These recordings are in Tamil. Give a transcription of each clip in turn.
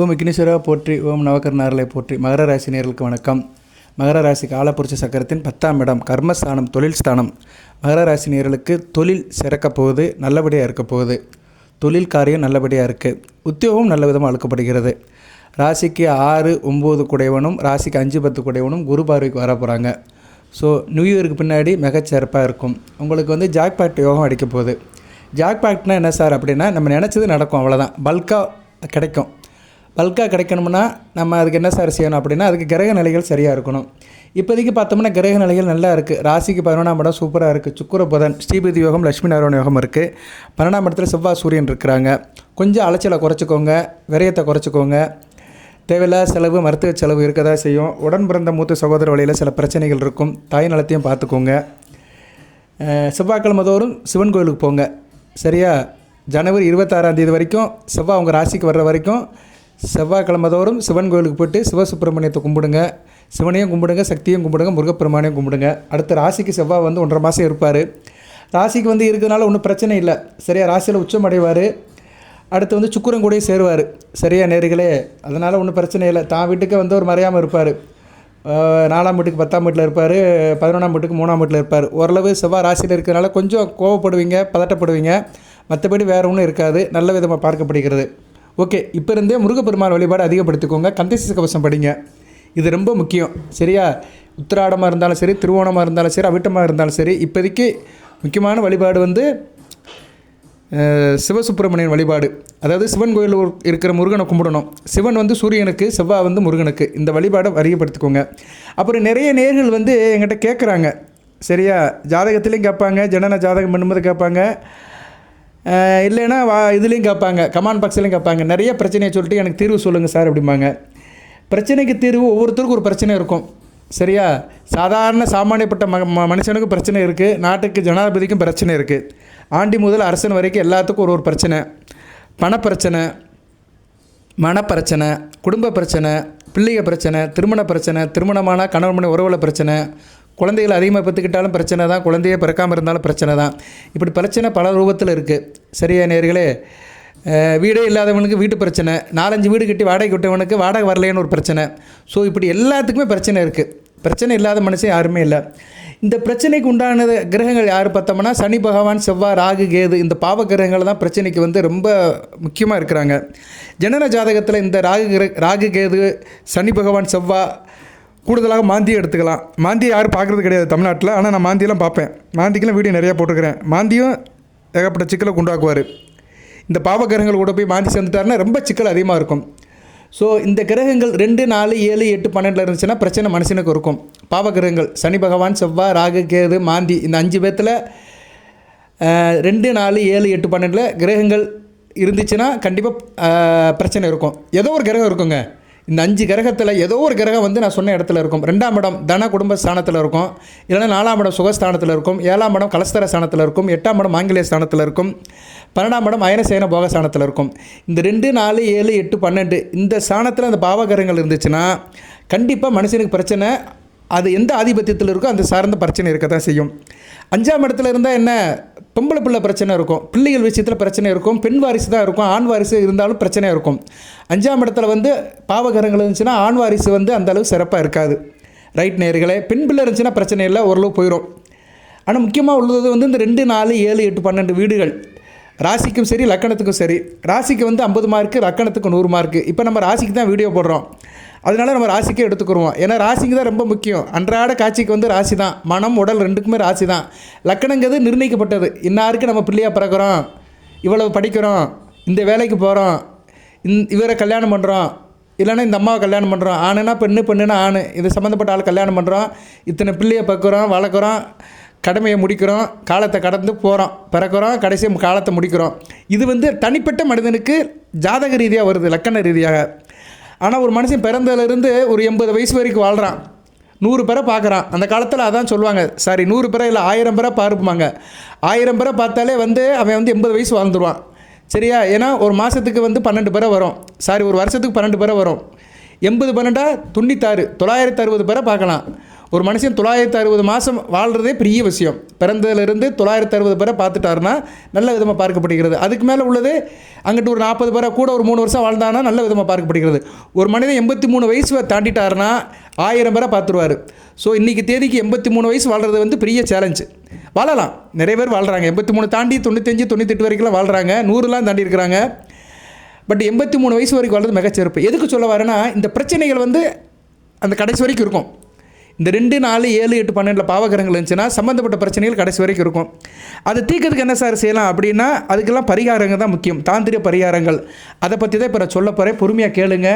ஓம் விக்னேஸ்வரா போற்றி, ஓம் நவகர்ணாரலை போற்றி. மகர ராசி நேயர்களுக்கு வணக்கம். மகர ராசி காலப்புருஷ சக்கரத்தின் 10ஆம் இடம் கர்மஸ்தானம், தொழில் ஸ்தானம். மகர ராசி நேயர்களுக்கு தொழில் சிறக்கப் போகுது, நல்லபடியாக இருக்க போகுது. தொழில் காரியம் நல்லபடியாக இருக்குது. உத்தியோகம் நல்ல விதமாக அழுக்கப்படுகிறது. ராசிக்கு 6, 9 குடையவனும் ராசிக்கு 5, 10 குடையவனும் குரு பார்வைக்கு வர போகிறாங்க. ஸோ நியூ இயருக்கு பின்னாடி மிகச்சிறப்பாக இருக்கும். உங்களுக்கு ஜாக்பாட் யோகம் அடிக்க போகுது. ஜாக்பாட்னா என்ன சார் அப்படின்னா, நம்ம நினச்சது நடக்கும், அவ்வளோதான். பல்காக கிடைக்கும். பல்காக கிடைக்கணும்னா நம்ம அதுக்கு என்ன சார் செய்யணும் அப்படின்னா, அதுக்கு கிரக நிலைகள் சரியாக இருக்கணும். இப்போதைக்கு பார்த்தோம்னா கிரக நிலைகள் நல்லா இருக்குது. ராசிக்கு 11ஆம் இடம் சூப்பராக இருக்குது. சுக்கிர புதன், ஸ்ரீபதி யோகம், லட்சுமி நாராயண யோகம் இருக்குது. 12ஆம் இடத்துல செவ்வாய் சூரியன் இருக்கிறாங்க. கொஞ்சம் அலைச்சலை குறைச்சிக்கோங்க, விரயத்தை குறைச்சிக்கோங்க. தேவையில்லாத செலவு, மருத்துவ செலவு இருக்க தான் செய்யும். உடன் பிறந்த மூத்த சகோதர வழியில் சில பிரச்சனைகள் இருக்கும். தாய் நலத்தையும் பார்த்துக்கோங்க. செவ்வாய்க்கிழமை தோறும் சிவன் கோயிலுக்கு போங்க. சரியா? ஜனவரி 26ஆம் தேதி வரைக்கும் செவ்வாய் உங்கள் ராசிக்கு வர்ற வரைக்கும் செவ்வாய்க்கிழமை தோறும் சிவன் கோயிலுக்கு போய்ட்டு சிவசுப்பிரமணியத்தை கும்பிடுங்க. சிவனையும் கும்பிடுங்க, சக்தியும் கும்பிடுங்க, முருகப்பெருமானையும் கும்பிடுங்க. அடுத்த ராசிக்கு செவ்வாய் 1.5 மாதம் இருப்பார். ராசிக்கு இருக்கிறதுனால ஒன்றும் பிரச்சனை இல்லை. சரியா? ராசியில் உச்சம் அடைவார். அடுத்து சுக்கிரன் கூடயே சேருவார். சரியா நேர்களே? அதனால் ஒன்றும் பிரச்சனை இல்லை. தான் வீட்டுக்கு ஒரு மறையாமல் இருப்பார். 4ஆம் வீட்டுக்கு 10ஆம் வீட்டில் இருப்பார். 11ஆம் வீட்டுக்கு 3ஆம் வீட்டில் இருப்பார். ஓரளவு செவ்வாய் ராசியில் இருக்கிறதுனால கொஞ்சம் கோவப்படுவீங்க, பதட்டப்படுவீங்க. மற்றபடி வேறு ஒன்றும் இருக்காது. நல்ல விதமாக பார்க்கப்படுகிறது. ஓகே, இப்போ இருந்தே முருகப்பெருமான் வழிபாடு அதிகப்படுத்திக்கோங்க. கந்தசஷ்டி கவசம் படிங்க. இது ரொம்ப முக்கியம். சரியா? உத்திராடமாக இருந்தாலும் சரி, திருவோணமாக இருந்தாலும் சரி, அவிட்டமாக இருந்தாலும் சரி, இப்போதைக்கு முக்கியமான வழிபாடு சிவசுப்பிரமணியன் வழிபாடு. அதாவது சிவன் கோயில் இருக்கிற முருகனை கும்பிடணும். சிவன் சூரியனுக்கு, செவ்வாய் முருகனுக்கு. இந்த வழிபாடை அதிகப்படுத்திக்கோங்க. அப்புறம் நிறைய நேர்கள் என்கிட்ட கேட்குறாங்க. சரியா? ஜாதகத்துலேயும் கேட்பாங்க, ஜனன ஜாதகம் பண்ணும்போது கேட்பாங்க, இல்லைன்னா இதுலேயும் கேட்பாங்க, கமெண்ட் பாக்ஸ்லேயும் கேட்பாங்க. நிறைய பிரச்சனையை சொல்லிட்டு எனக்கு தீர்வு சொல்லுங்கள் சார் அப்படிம்பாங்க. பிரச்சனைக்கு தீர்வு ஒவ்வொருத்தருக்கும் ஒரு பிரச்சனை இருக்கும். சரியா? சாதாரண சாமானியப்பட்ட மனுஷனுக்கும் பிரச்சனை இருக்குது. நாட்டுக்கு ஜனாதிபதிக்கும் பிரச்சனை இருக்குது. ஆண்டி முதல் அரசன் வரைக்கும் எல்லாத்துக்கும் ஒரு பிரச்சனை. பணப்பிரச்சனை, மனப்பிரச்சனை, குடும்ப பிரச்சனை, பிள்ளைக பிரச்சனை, திருமண பிரச்சனை, திருமணமான கணவன் மனைவி உறவில் பிரச்சனை, குழந்தைகள் அதிகமாக பெற்றுக்கிட்டாலும் பிரச்சனை தான், குழந்தையே பிறக்காமல் இருந்தாலும் பிரச்சனை தான். இப்படி பிரச்சனை பல ரூபத்தில் இருக்குது. சரியா நேர்களே? வீடே இல்லாதவனுக்கு வீட்டு பிரச்சனை, 4-5 வீடு கட்டி வாடகை விட்டவனுக்கு வாடகை வரலைன்னு ஒரு பிரச்சனை. ஸோ இப்படி எல்லாத்துக்குமே பிரச்சனை இருக்குது. பிரச்சனை இல்லாத மனுஷன் யாருமே இல்லை. இந்த பிரச்சனைக்கு உண்டான கிரகங்கள் யார் பார்த்தோம்னா, சனி பகவான், செவ்வாய், ராகு, கேது, இந்த பாவ கிரகங்கள் தான் பிரச்சனைக்கு ரொம்ப முக்கியமாக இருக்கிறாங்க. ஜனன ஜாதகத்தில் இந்த ராகு, கேது, சனி பகவான், செவ்வாய், கூடுதலாக மாந்தியை எடுத்துக்கலாம். மாந்தியை யாரும் பார்க்குறது கிடையாது தமிழ்நாட்டில். ஆனால் நான் மாந்தியெல்லாம் பார்ப்பேன். மாந்திக்கெல்லாம் வீடியோ நிறையா போட்டிருக்கிறேன். மாந்தியும் ஏகப்பட்ட சிக்கலை உண்டாக்குவார். இந்த பாவகிரகங்கள் கூட போய் மாந்தி சேர்ந்துட்டாருன்னா ரொம்ப சிக்கல் அதிகமாக இருக்கும். ஸோ இந்த கிரகங்கள் 2, 4, 7, 8, 12 இருந்துச்சுன்னா பிரச்சனை மனுஷனுக்கு இருக்கும். பாவகிரகங்கள் சனி பகவான், செவ்வாய், ராகு, கேது, மாந்தி, இந்த 5 பேர்த்தில் 2, 4, 7, 8, 12 கிரகங்கள் இருந்துச்சுன்னா கண்டிப்பாக பிரச்சனை இருக்கும். ஏதோ ஒரு கிரகம் இருக்குங்க. இந்த 5 கிரகத்தில் ஏதோ ஒரு கிரகம் நான் சொன்ன இடத்துல இருக்கும். 2ஆம் இடம் தன குடும்ப ஸ்தானத்தில் இருக்கும். இல்லைனா 4ஆம் இடம் சுகஸ்தானத்தில் இருக்கும். 7ஆம் இடம் கலஸ்தர ஸ்தானத்தில் இருக்கும். 8ஆம் இடம் மாங்கிலிய ஸ்தானத்தில் இருக்கும். 12ஆம் இடம் அயனசேன போக ஸ்தானத்தில் இருக்கும். இந்த 2, 4, 7, 8, 12 இந்த ஸ்தானத்தில் அந்த பாவகிரகங்கள் இருந்துச்சுன்னா கண்டிப்பாக மனுஷனுக்கு பிரச்சனை. அது எந்த ஆதிபத்தியத்தில் இருக்கோ அந்த சார்ந்த பிரச்சனை இருக்க தான் செய்யும். 5ஆம் இடத்துல இருந்தால் என்ன, பொம்பளை பிள்ளை பிரச்சனை இருக்கும், பிள்ளைகள் விஷயத்தில் பிரச்சனை இருக்கும், பெண் வாரிசு தான் இருக்கும், ஆண் வாரிசு இருந்தாலும் பிரச்சனையாக இருக்கும். 5ஆம் இடத்துல பாவகிரகங்கள் இருந்துச்சுன்னா ஆண் வாரிசு அந்தளவு சிறப்பாக இருக்காது. ரைட் நேர்களே? பெண் பிள்ளை இருந்துச்சுன்னா பிரச்சனை இல்லை, ஓரளவு போயிடும். ஆனால் முக்கியமாக உள்ளது இந்த 2, 4, 7, 8, 12 வீடுகள். ராசிக்கும் சரி, லக்கணத்துக்கும் சரி. ராசிக்கு 50 மார்க்கு, லக்கணத்துக்கு 100 மார்க்கு. இப்போ நம்ம ராசிக்கு தான் வீடியோ போடுறோம். அதனால நம்ம ராசிக்கே எடுத்துக்குருவோம். ஏன்னா ராசிக்கு தான் ரொம்ப முக்கியம். அன்றாட காட்சிக்கு ராசி தான். மனம், உடல் ரெண்டுக்குமே ராசி தான். லக்கணங்கிறது நிர்ணயிக்கப்பட்டது. இன்னாருக்கு நம்ம பிள்ளையாக பிறக்கிறோம், இவ்வளவு படிக்கிறோம், இந்த வேலைக்கு போகிறோம், இவரை கல்யாணம் பண்ணுறோம், இல்லைன்னா இந்த அம்மாவை கல்யாணம் பண்ணுறோம், ஆணுனா பெண்ணு, பெண்ணுனா ஆண், இது சம்மந்தப்பட்ட ஆள் கல்யாணம் பண்ணுறோம், இத்தனை பிள்ளையை பார்க்குறோம், வளர்க்குறோம், கடமையை முடிக்கிறோம், காலத்தை கடந்து போகிறோம், பிறக்கிறோம், கடைசி காலத்தை முடிக்கிறோம். இது தனிப்பட்ட மனிதனுக்கு ஜாதக ரீதியாக வருது, லக்கண ரீதியாக. ஆனால் ஒரு மனுஷன் பிறந்ததுலேருந்து ஒரு 80 வயசு வரைக்கும் வாழ்கிறான், 100 பேரை பார்க்குறான். அந்த காலத்தில் அதான் சொல்லுவாங்க, சாரி 100 பேரை இல்லை 1000 பேரை பார்ப்பாங்க. 1000 பேரை பார்த்தாலே அவன் 80 வயசு வாழ்ந்துருவான். சரியா? ஏன்னா ஒரு மாதத்துக்கு 12 பேரை வரும். சாரி, ஒரு வருஷத்துக்கு 12 பேரை வரும். 80 12 96, 960 பேரை பார்க்கலாம். ஒரு மனுஷன் 960 மாதம் வாழ்கிறதே பெரிய விஷயம். பிறந்ததுலேருந்து 960 பேரை பார்த்துட்டாருன்னா நல்ல விதமாக பார்க்கப்படுகிறது. அதுக்கு மேலே உள்ளது அங்கிட்டு ஒரு 40 பேரை கூட ஒரு 3 வருஷம் வாழ்ந்தானா நல்ல விதமாக பார்க்கப்படுகிறது. ஒரு மனிதன் 83 வயசு தாண்டிட்டாருன்னா 1000 பேரை பார்த்துருவார். ஸோ இன்றைக்கி தேதிக்கு 83 வயசு வாழ்கிறது வந்து பெரிய சேலஞ்சு. வாழலாம், நிறைய பேர் வாழ்கிறாங்க. 83 தாண்டி 95 98 வரைக்கும்லாம் வாழ்கிறாங்க, 100லாம் தாண்டி இருக்கிறாங்க. பட் 83 வயசு வரைக்கும் வாழ்றது மிகச்சிறப்பு. எதுக்கு சொல்ல வரேன்னா, இந்த பிரச்சனைகள் வந்து அந்த கடைசி வரைக்கும் இருக்கும். இந்த 2, 4, 7, 8, 12 பாவகிரகங்கள் இருந்துச்சுன்னா சம்மந்தப்பட்ட பிரச்சனைகள் கடைசி வரைக்கும் இருக்கும். அதை தீர்க்கிறதுக்கு என்ன சார் செய்யலாம் அப்படின்னா, அதுக்கெல்லாம் பரிகாரங்கள் தான் முக்கியம், தாந்திரிய பரிகாரங்கள். அதை பற்றி தான் இப்போ நான் சொல்ல போகிறேன். பொறுமையாக கேளுங்க.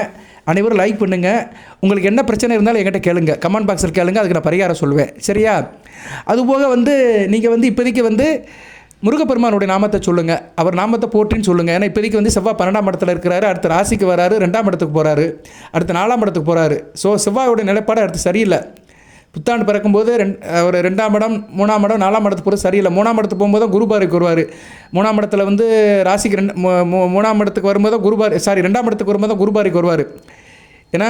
அனைவரும் லைக் பண்ணுங்கள். உங்களுக்கு என்ன பிரச்சனை இருந்தாலும் என்கிட்ட கேளுங்க, கமெண்ட் பாக்ஸில் கேளுங்க, அதுக்கு நான் பரிகாரம் சொல்லுவேன். சரியா? அதுபோக வந்து நீங்கள் வந்து இப்போதைக்கு வந்து முருகப்பெருமானுடைய நாமத்தை சொல்லுங்கள், அவர் நாமத்தை போற்றின்னு சொல்லுங்கள். ஏன்னா இப்போதைக்கு வந்து செவ்வாய் 12ஆம் இடத்துல இருக்கிறாரு, அடுத்த ராசிக்கு வராரு, 2ஆம் இடத்துக்கு போகிறாரு, அடுத்த 4ஆம் இடத்துக்கு போகிறாரு. ஸோ செவ்வாயோடைய நிலைப்பாடு அடுத்து சரியில்லை. புத்தாண்டு பிறக்கும்போது ஒரு 2ஆம் இடம், 3ஆம் இடம், 4ஆம் இடத்துக்கு போகிறது சரியில்லை. 3ஆம் இடத்துக்கு போகும்போது தான் குருபாருக்கு வருவார். 3ஆம் இடத்துல வந்து ராசிக்கு 3ஆம் இடத்துக்கு வரும்போது தான் 2ஆம் இடத்துக்கு வரும்போது தான் குருபாருக்கு வருவார். ஏன்னா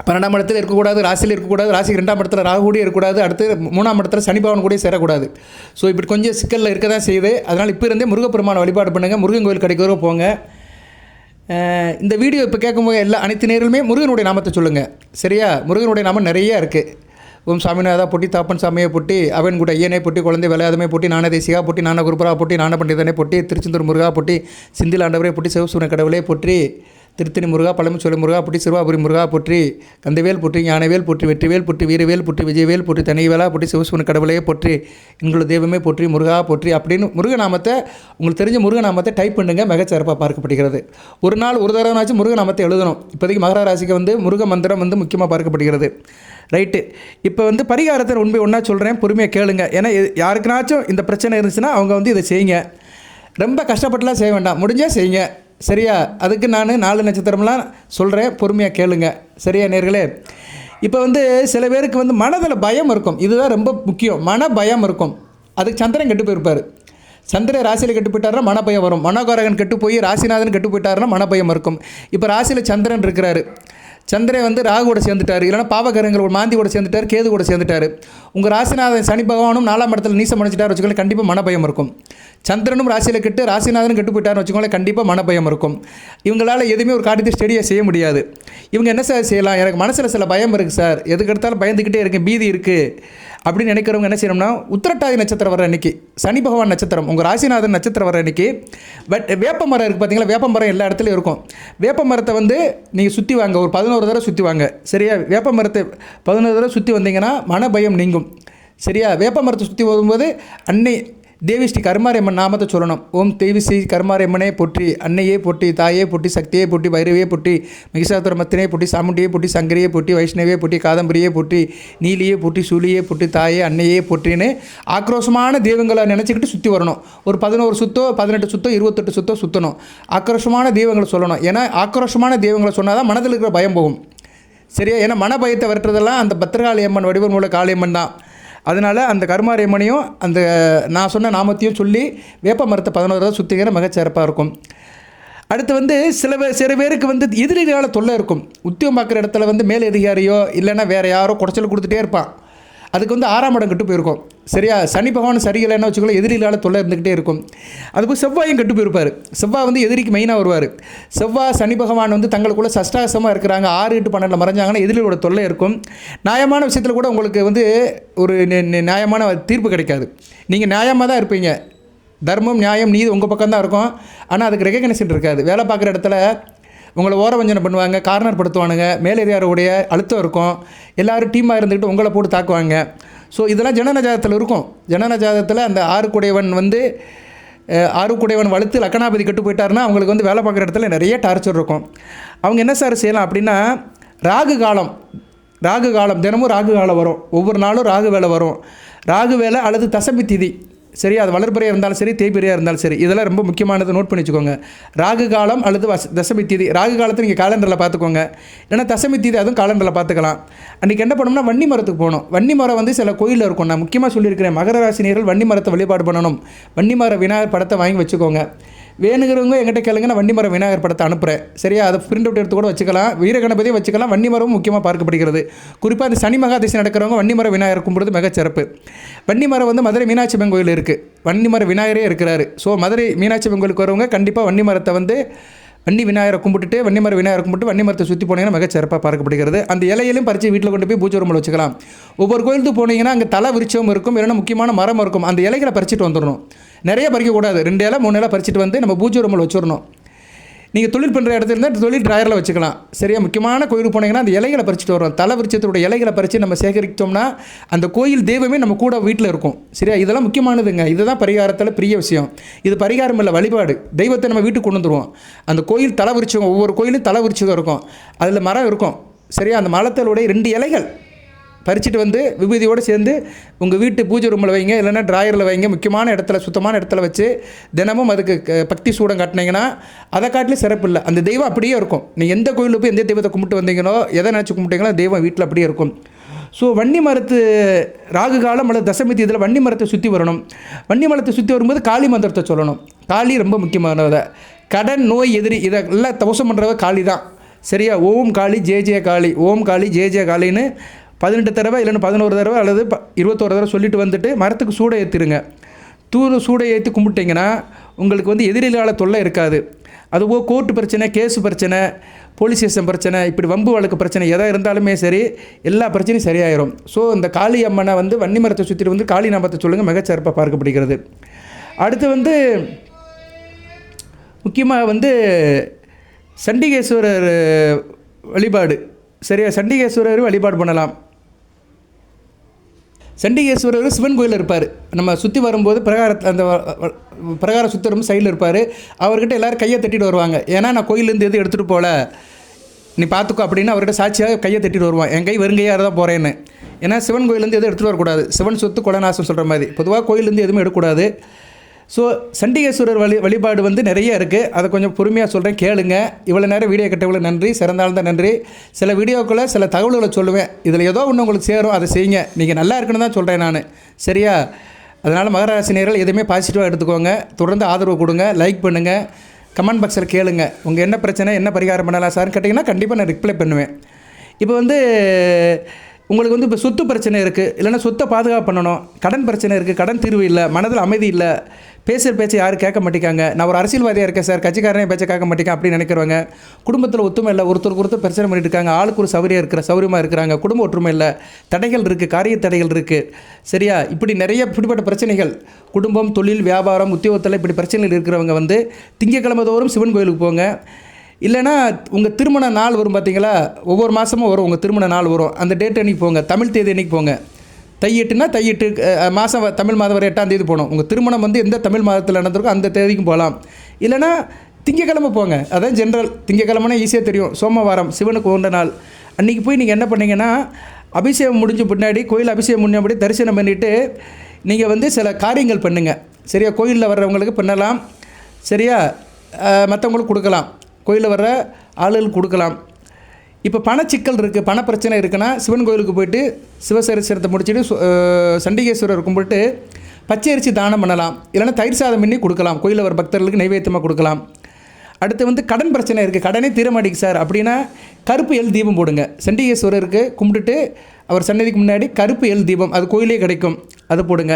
12ஆம் இடத்துல இருக்கக்கூடாது, ராசியில் இருக்கக்கூடாது, ராசிக்கு 2ஆம் இடத்துல ராகு கூட இருக்கக்கூடாது, அடுத்து 3ஆம் இடத்துல சனி பகவான் கூட சேரக்கூடாது. ஸோ இப்படி கொஞ்சம் சிக்கலில் இருக்க தான் செய்யுது. அதனால் இப்போ இருந்தே முருகப்பெருமானை வழிபாடு பண்ணுங்கள், முருகன் கோயில் கடைக்கு போங்க. இந்த வீடியோ இப்போ கேட்கும்போது அனைத்து நேர்களுமே முருகனுடைய நாமத்தை சொல்லுங்கள். சரியா? முருகனுடைய நாமம் நிறையா இருக்குது. ஓம் சாமிநாதா பொட்டி, தாப்பன் சாமியை பொட்டி, அவன் கூட ஐயனை பொட்டி, குழந்தை விளையாதமே பொட்டி, நான தேசிகா பொட்டி, நான குருபரா பொட்டி, நான பண்டிதனை பொட்டி, திருச்செந்தூர் முருகா பொட்டி, சிந்தில் ஆண்டவரே பொட்டி, சிவசூன கடவுளே பொற்றி, திருத்தணி முருகா, பழமுச்சோலை முருகா பொட்டி, சிறுவாபுரி முருகா பொற்றி, கந்தவேல் பொற்றி, ஞானவேல் பொற்றி, வெற்றிவேல் பொற்றி, வீரவேல் பொற்றி, விஜயவேல் பொற்றி, தனிவேலா பொற்றி, சிவசூன கடவுளே பொற்றி, எங்களோட தெய்வமே பொற்றி, முருகா பொற்றி அப்படின்னு முருகநாமத்தை, உங்களுக்கு தெரிஞ்ச முருகநாமத்தை டைப் பண்ணுங்கள். மிகச்சிறப்பாக பார்க்கப்படுகிறது. ஒரு நாள் ஒரு தடவைனாச்சும் முருகநாமத்தை எழுதணும். இப்போதைக்கு மகர ராசிக்கு வந்து முருக மந்திரம் வந்து முக்கியமாக பார்க்கப்படுகிறது. ரைட்டு. இப்போ வந்து பரிகாரத்தை உண்மை ஒன்றா சொல்கிறேன், பொறுமையாக கேளுங்க. ஏன்னா யாருக்குனாச்சும் இந்த பிரச்சனை இருந்துச்சுன்னா அவங்க வந்து இதை செய்யுங்க. ரொம்ப கஷ்டப்பட்டுலாம் செய்ய வேண்டாம், முடிஞ்சால் செய்யுங்க. சரியா? அதுக்கு நான் 4 நட்சத்திரம்லாம் சொல்கிறேன், பொறுமையாக கேளுங்க. சரியா நேர்களே? இப்போ வந்து சில பேருக்கு வந்து மனதில் பயம் இருக்கும். இதுதான் ரொம்ப முக்கியம், மன பயம் இருக்கும். அதுக்கு சந்திரன் கெட்டு போயிருப்பார். சந்திரன் ராசியில் கெட்டு போயிட்டாருன்னா மனபயம் வரும். மனோகாரகன் கெட்டு போய் ராசிநாதன் கெட்டு போயிட்டாருன்னா மனபயம் இருக்கும். இப்போ ராசியில் சந்திரன் இருக்கிறாரு, சந்திரன் வந்து ராகுவோட சேர்ந்துட்டார், இல்லைனா பாவகரங்கள் ஒரு மாந்தியோட சேர்ந்துட்டார், கேது கூட சேர்ந்துட்டார். உங்கள் ராசிநாதன் சனி பகவானும் 4ஆம் இடத்துல நீசம் அடைச்சிட்டார் வச்சுக்கோங்களேன், கண்டிப்பாக மனபயம் இருக்கும். சந்திரனும் ராசியில் கெட்டு ராசிநாதனும் கெட்டு போயிட்டார்னு வச்சுக்கோங்களேன், கண்டிப்பாக மனபயம் இருக்கும். இவங்களால் எதுவுமே ஒரு காரியத்தை ஸ்டடியாக செய்ய முடியாது. இவங்க என்ன சார் செய்யலாம்? எனக்கு மனசில் சில பயம் இருக்குது சார், எதுக்கு எடுத்தாலும் பயந்துக்கிட்டே இருக்கேன், பீதி இருக்குது அப்படின்னு நினைக்கிறவங்க என்ன செய்யணும்னா, உத்திரட்டாதி நட்சத்திரம் வர அன்றைக்கி, சனி பகவான் நட்சத்திரம், உங்கள் ராசிநாதன் நட்சத்திரம் வர அன்றைக்கி வேப்ப மரம் இருக்குது பார்த்தீங்களா? வேப்ப மரம் எல்லா இடத்துலையும் இருக்கும். வேப்ப மரத்தை வந்து நீங்கள் சுற்றி வாங்க, ஒரு 11 தடவை சுற்றி வாங்க. சரியா? வேப்ப மரத்தை 11 தடவை சுற்றி வந்தீங்கன்னா மனபயம் நீங்கும். சரியா? வேப்ப மரத்தை சுற்றி வரும்போது அன்னை தேவி ஸ்ரீ கருமாரியம்மன் நாமத்தை சொல்லணும். ஓம் தேவி ஸ்ரீ கருமாரியம்மனே போற்றி, அன்னையே போற்றி, தாயே போற்றி, சக்தியே போற்றி, பைரவியே போற்றி, மகிஷாசுரமர்த்தினியே போற்றி, சாமுண்டியே போற்றி, சங்கரியே போற்றி, வைஷ்ணவியே போற்றி, காதம்பரியே போற்றி, நீலியே போற்றி, சூலியே போற்றி, தாயே அன்னையே போற்றின்னு ஆக்ரோஷமான தெய்வங்களை நினச்சிக்கிட்டு சுற்றி வரணும். ஒரு 11 சுத்தோ 18 சுத்தோ 28 சுத்தோ சுற்றணும். ஆக்ரோஷமான தெய்வங்களை சொல்லணும். ஏன்னா ஆக்ரோஷமான தெய்வங்களை சொன்னால் தான் மனதில் இருக்கிற பயம் போகும். சரியா? ஏன்னா மன பயத்தை வரட்டுறதெல்லாம் அந்த பத்திரகாளி அம்மன் வடிவமுள்ள காளியம்மன் தான். அதனால் அந்த கருமாரியம்மனையும் அந்த நான் சொன்ன நாமத்தையும் சொல்லி வேப்ப மரத்தை 11 தடவை சுற்றிக்கிற மிகச்சிறப்பாக இருக்கும். அடுத்து வந்து சில பேருக்கு வந்து எதிரிகளால் தொல்லை இருக்கும். உத்தியோகம் பார்க்குற இடத்துல வந்து மேல் அதிகாரியோ இல்லைன்னா வேறு யாரோ குடைச்சல் கொடுத்துட்டே இருப்பான். அதுக்கு வந்து 6ஆம் இடம் கெட்டு போயிருக்கும். சரியா? சனி பகவான் சரியில்லைன்னு வச்சுக்கோங்களேன், எதிரிகளால் தொல்லை இருந்துக்கிட்டே இருக்கும். அதுக்கு செவ்வாயும் கெட்டு போயிருப்பார். செவ்வாய் வந்து எதிரிக்கு மெயினாக வருவார். செவ்வாய் சனி பகவான் வந்து தங்களுக்குள்ளே சஷ்டாசமாக இருக்கிறாங்க, 6, 8, 12 மறைஞ்சாங்கன்னா எதிரிகளோட தொல்லை இருக்கும். நியாயமான விஷயத்தில் கூட உங்களுக்கு வந்து ஒரு நியாயமான தீர்ப்பு கிடைக்காது. நீங்கள் நியாயமாக தான் இருப்பீங்க, தர்மம் நியாயம் நீதி உங்கள் பக்கம் தான் இருக்கும். ஆனால் அதுக்கு ரெகக்னேஷன் இருக்காது. வேலை பார்க்குற இடத்துல உங்களை ஓரவஞ்சனை பண்ணுவாங்க, கார்னர் படுத்துவானுங்க, மேலதிகாரியுடைய அழுத்தம் இருக்கும், எல்லோரும் டீமாக இருந்துக்கிட்டு உங்களை போட்டு தாக்குவாங்க. ஸோ இதெல்லாம் ஜனன ஜாதகத்தில் இருக்கும். ஜனன ஜாதகத்தில் அந்த 6 குடையவன் வந்து 6 குடையவன் வலுத்து லக்கணாபதி கெட்டு போயிட்டாருன்னா அவங்களுக்கு வந்து வேலை பார்க்குற இடத்துல நிறைய டார்ச்சர் இருக்கும். அவங்க என்ன சார் செய்யலாம் அப்படின்னா, ராகு காலம் தினமும் ராகு காலம் வரும். ஒவ்வொரு நாளும் ராகு வேலை வரும். ராகு வேலை அல்லது தசமி திதி. சரி, அது வளர்பிறையாக இருந்தாலும் சரி, தேய்பிறையாக இருந்தாலும் சரி, இதெல்லாம் ரொம்ப முக்கியமானது, நோட் பண்ணி வச்சுக்கோங்க. ராகு காலம் அல்லது தசமி தீதி. ராகு காலத்தை நீங்கள் கேலண்டரில் பார்த்துக்கோங்க, இல்லைனா தசமி தீதி அதுவும் கேலண்டரில் பார்த்துக்கலாம். அன்றைக்கி என்ன பண்ணணும்னா வன்னி மரத்துக்கு போகணும். வன்னி மரம் வந்து சில கோயிலில் இருக்கும். நான் முக்கியமாக சொல்லியிருக்கிறேன், மகர ராசினியர்கள் வன்னி மரத்தை வழிபாடு பண்ணணும். வன்னி மர விநாயகர் படத்தை வாங்கி வச்சுக்கோங்க. வேணுங்கிறவங்க எங்கிட்ட கேளுங்க, நான் வன்னிமர விநாயகர் படத்தை அனுப்புகிறேன். சரியா, அதை பிரிண்ட் அவுட் எடுத்து கூட வச்சுக்கலாம். வீரகணபதியும் வச்சுக்கலாம். வன்னிமரமும் முக்கியமாக பார்க்கப்படுகிறது. குறிப்பாக அந்த சனி மகாதசி நடக்கிறவங்க வன்னிமர விநாயகர் கும்பிடுறது மிகச்சிறப்பு. வன்னிமரம் வந்து மதுரை மீனாட்சி அம்மன் கோயில் இருக்குது. வன்னிமர விநாயகரே இருக்கிறாரு. ஸோ மதுரை மீனாட்சி அம்மன் கோயிலுக்கு வரவங்க கண்டிப்பாக வன்னிமரத்தை வந்து வன்னி விநாயகரை கும்பிட்டுட்டு வன்னிமர விநாயகரை கும்பிட்டு வன்னிமரத்தை சுற்றி போனீங்கன்னா மிகச்சிறப்பாக பார்க்கப்படுகிறது. அந்த இலையிலும் பறித்து வீட்டில் கொண்டு போய் பூஜை ரூமில் வச்சுக்கலாம். ஒவ்வொரு கோயிலுக்கு போனீங்கன்னா அங்கே தலை விருட்சம் இருக்கும், இல்லைன்னா முக்கியமான மரம் இருக்கும். அந்த இலைகளை பறிச்சுட்டு வந்துடணும். நிறைய பறிக்கக்கூடாது. 2 இலை 3 இலை பறிச்சுட்டு வந்து நம்ம பூஜை ரூமில் வச்சிடணும். நீங்கள் தொழில் பண்ணுற இடத்துல இருந்தால் தொழில் ட்ராயரில் வச்சுக்கலாம். சரியா, முக்கியமான கோயிலுக்கு போனீங்கன்னா அந்த இலைகளை பறிச்சுட்டு வரோம். தலை விருட்சத்தோட இலைகளை பறித்து நம்ம சேகரித்தோம்னா அந்த கோயில் தெய்வமே நம்ம கூட வீட்டில் இருக்கும். சரியா, இதெல்லாம் முக்கியமானதுங்க. இதுதான் பரிகாரத்தில் பெரிய விஷயம். இது பரிகாரம் இல்லை, வழிபாடு. தெய்வத்தை நம்ம வீட்டுக்கு கொண்டு வந்துடுவோம். அந்த கோயில் தலை விருட்சம், ஒவ்வொரு கோயிலும் தலை விருட்சம் இருக்கும், அதில் மரம் இருக்கும். சரியா, அந்த மரத்தோடைய 2 இலைகள் பறிச்சுட்டு வந்து விபூதியோடு சேர்ந்து உங்கள் வீட்டு பூஜை ரூமில் வைங்க, இல்லைன்னா ட்ராயரில் வைங்க. முக்கியமான இடத்துல, சுத்தமான இடத்துல வச்சு தினமும் அதுக்கு பக்தி சூடம் காட்டினீங்கன்னா அதை காட்டிலும் சிறப்பு இல்லை. அந்த தெய்வம் அப்படியே இருக்கும். நீங்கள் எந்த கோயிலுக்கு போய் எந்த தெய்வத்தை கும்பிட்டு வந்தீங்களோ, எதை நினச்சி கும்பிட்டீங்களோ தெய்வம் வீட்டில் அப்படியே இருக்கும். ஸோ வன்னி மரத்து ராகு காலம் அல்லது தசமி இதில் வன்னி மரத்தை சுற்றி வரணும். வன்னி மரத்தை சுற்றி வரும்போது காளி மந்திரத்தை சொல்லணும். காளி ரொம்ப முக்கியமானதை. கடன், நோய், எதிரி இதெல்லாம் தவசம் பண்ணுறவ காளி தான். சரியா, ஓம் காளி ஜெய ஜெய காளி, ஓம் காளி ஜெய ஜெய காளின்னு 18 தடவை இல்லைன்னா 11 தடவை அல்லது 21 தடவை சொல்லிட்டு வந்துட்டு மரத்துக்கு சூடை ஏற்றிடுங்க. சூடை ஏற்றி கும்பிட்டிங்கன்னா உங்களுக்கு வந்து எதிரிலால தொல்லை இருக்காது. அதுபோக கோர்ட்டு பிரச்சனை, கேஸு பிரச்சனை, போலீஸ் ஸ்டேஷன் பிரச்சனை, இப்படி வம்பு வழக்கு பிரச்சனை எதாக இருந்தாலுமே சரி, எல்லா பிரச்சனையும் சரியாயிரும். ஸோ இந்த காளி அம்மனை வந்து வன்னி மரத்தை சுற்றிட்டு வந்து காளி நாமத்தை சொல்லுங்கள், மிகச்சிறப்பாக பார்க்கப்படுகிறது. அடுத்து வந்து முக்கியமாக வந்து சண்டிகேஸ்வரர் வழிபாடு. சரியா, சண்டிகேஸ்வரர் வழிபாடு பண்ணலாம். சண்டிகேஸ்வரர் சிவன் கோயில் இருப்பார். நம்ம சுற்றி வரும்போது பிரகாரத்தில் அந்த பிரகாரம் சுற்றி வரும்போது சைடில் இருப்பார். அவர்கிட்ட எல்லோரும் கையை தட்டிட்டு வருவாங்க. ஏன்னா நான் கோயிலேருந்து எதுவும் எடுத்துகிட்டு போகல, நீ பார்த்துக்கோ அப்படின்னு அவர்கிட்ட சாட்சியாக கையை தட்டிட்டு வருவான். என் கை வெறுங்கையாக தான் போகிறேன்னு. ஏன்னா சிவன் கோயிலேருந்து எதுவும் எடுத்துகிட்டு வரக்கூடாது. சிவன் சொத்து கொலநாசம் சொல்கிற மாதிரி பொதுவாக கோயிலேருந்து எதுவுமே எடுக்கக்கூடாது. ஸோ சண்டிகேஸ்வரர் வழிபாடு வந்து நிறைய இருக்குது. அதை கொஞ்சம் பொறுமையாக சொல்கிறேன், கேளுங்க. இவ்வளோ நேரம் வீடியோ கேட்டவங்களை நன்றி, சிறந்தாலும் தான் நன்றி. சில வீடியோக்களை சில தகவல்களை சொல்லுவேன், இதில் ஏதோ ஒன்று உங்களுக்கு சேரும், அதை செய்யுங்க. நீங்கள் நல்லா இருக்குன்னு தான் சொல்கிறேன் நான். சரியா, அதனால் மகராசி நேயர்கள் எதுவுமே பாசிட்டிவாக எடுத்துக்கோங்க. தொடர்ந்து ஆதரவு கொடுங்க, லைக் பண்ணுங்கள், கமெண்ட் பாக்ஸில் கேளுங்க. உங்கள் என்ன பிரச்சனை, என்ன பரிகாரம் பண்ணலாம் சார்னு கேட்டிங்கன்னா கண்டிப்பாக நான் ரிப்ளை பண்ணுவேன். இப்போ வந்து உங்களுக்கு வந்து இப்போ சொத்து பிரச்சனை இருக்குது, இல்லைன்னா சொத்தை பாதுகாப்பு பண்ணணும். கடன் பிரச்சனை இருக்குது, கடன் தீர்வு இல்லை, மனதில் அமைதி இல்லை, பேசுகிற பேச்சை யாரும் கேட்க மாட்டேங்காங்க. நான் ஒரு அரசியல்வாதியாக இருக்கேன் சார், கட்சிக்காரனே பேச்சை கேட்க மாட்டேங்க அப்படின்னு நினைக்கிறவங்க. குடும்பத்தில் ஒத்துமை இல்லை, ஒருத்தருக்கு பிரச்சனை பண்ணிட்டு இருக்காங்க. ஆளுக்கு ஒரு சௌரியமாக இருக்கிறாங்க. குடும்ப ஒற்றுமை இல்லை, தடைகள் இருக்குது, காரிய தடைகள் இருக்குது. சரியா, இப்படி நிறைய இப்படிப்பட்ட பிரச்சனைகள், குடும்பம், தொழில், வியாபாரம், உத்தியோகத்தில் இப்படி பிரச்சனைகள் இருக்கிறவங்க வந்து திங்கக்கிழமை தோறும் சிவன் கோயிலுக்கு போங்க. இல்லைனா உங்கள் திருமண நாள் வரும் பார்த்தீங்களா, ஒவ்வொரு மாதமும் வரும் உங்கள் திருமண நாள் வரும். அந்த டேட் அன்றைக்கி போங்க, தமிழ் தேதி அன்றைக்கி போங்க. தை8னா தை8 மாதம், தமிழ் மாதம் வர 8ஆம் தேதி போகணும். உங்கள் திருமணம் வந்து எந்த தமிழ் மாதத்தில் நடந்திருக்கோ அந்த தேதிக்கும் போகலாம். இல்லைனா திங்கக்கிழமை போங்க, அதான் ஜென்ரல். திங்கக்கிழமைனா ஈஸியாக தெரியும், சோமவாரம் சிவனுக்கு உண்ட நாள். அன்றைக்கி போய் நீங்கள் என்ன பண்ணீங்கன்னா, அபிஷேகம் முடிஞ்ச பின்னாடி, கோயில் அபிஷேகம் முடிஞ்சபடி தரிசனம் பண்ணிவிட்டு நீங்கள் வந்து சில காரியங்கள் பண்ணுங்கள். சரியா, கோயிலில் வர்றவங்களுக்கு பண்ணலாம். சரியா, மற்றவங்களுக்கு கொடுக்கலாம், கோயிலில் வர்ற ஆளுகளுக்கு கொடுக்கலாம். இப்போ பணச்சிக்கல் இருக்குது, பண பிரச்சனை இருக்குன்னா சிவன் கோயிலுக்கு போய்ட்டு சிவசரிசனத்தை முடிச்சுட்டு சண்டிகேஸ்வரர் கும்பிட்டு பச்சை அரிசி தானம் பண்ணலாம். இல்லைன்னா தயிர் சாதம் பண்ணி கொடுக்கலாம், கோயிலில் வர பக்தர்களுக்கு நைவேத்தியமாக கொடுக்கலாம். அடுத்து வந்து கடன் பிரச்சனை இருக்குது, கடனே தீர மாட்டேங்குது சார் அப்படின்னா கருப்பு எள் தீபம் போடுங்க. சண்டிகேஸ்வரருக்கு கும்பிட்டுட்டு அவர் சன்னதிக்கு முன்னாடி கருப்பு எள் தீபம், அது கோயிலே கிடைக்கும், அது போடுங்க.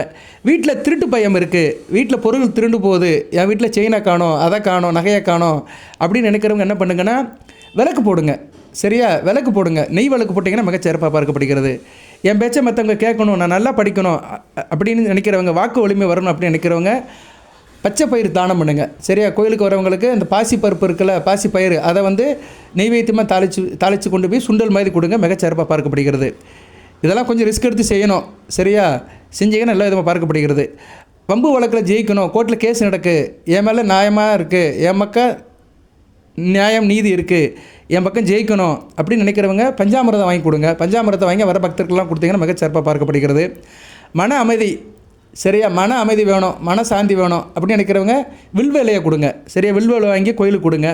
வீட்டில் திருட்டு பயம் இருக்குது, வீட்டில் பொருள் திருண்டு போகுது, என் வீட்டில் செயினை காணோம், அதை காணோம், நகையை காணோம் அப்படின்னு நினைக்கிறவங்க என்ன பண்ணுங்கன்னா விளக்கு போடுங்க. சரியா, விளக்கு போடுங்க. நெய் விளக்கு போட்டிங்கன்னா மிகச்சிறப்பாக பார்க்கப்படுகிறது. என் பேச்சை மற்றவங்க கேட்கணும், நான் நல்லா படிக்கணும் அப்படின்னு நினைக்கிறவங்க, வாக்கு வலிமை வரணும் அப்படின்னு நினைக்கிறவங்க பச்சை பயிறு தானம் பண்ணுங்க. சரியா, கோயிலுக்கு வரவங்களுக்கு அந்த பாசி பருப்பு இருக்குல்ல, பாசி பயிறு, அதை வந்து நெய்வேத்தியமாக தாளித்து கொண்டு போய் சுண்டல் மாதிரி கொடுங்க, மிகச்சிறப்பாக பார்க்கப்படுகிறது. இதெல்லாம் கொஞ்சம் ரிஸ்க் எடுத்து செய்யணும். சரியா, செஞ்சீங்கன்னா நல்ல விதமாக பார்க்கப்படுகிறது. வம்பு வழக்கில் ஜெயிக்கணும், கோர்ட்டில் கேஸ் நடக்கு, என் மேலே நியாயமாக இருக்குது, என் பக்கம் நியாயம் நீதி இருக்குது, என் பக்கம் ஜெயிக்கணும் அப்படின்னு நினைக்கிறவங்க பஞ்சாமிரதம் வாங்கி கொடுங்க. பஞ்சாமிரதத்தை வாங்கி வர பக்தர்கள்லாம் கொடுத்தீங்கன்னா மிகச்சிறப்பாக பார்க்கப்படுகிறது. மன அமைதி. சரியா, மன அமைதி வேணும், மன சாந்தி வேணும் அப்படின்னு நினைக்கிறவங்க வில்வேலையை கொடுங்க. சரியா, வில்வேலை வாங்கி கோயிலுக்கு கொடுங்க.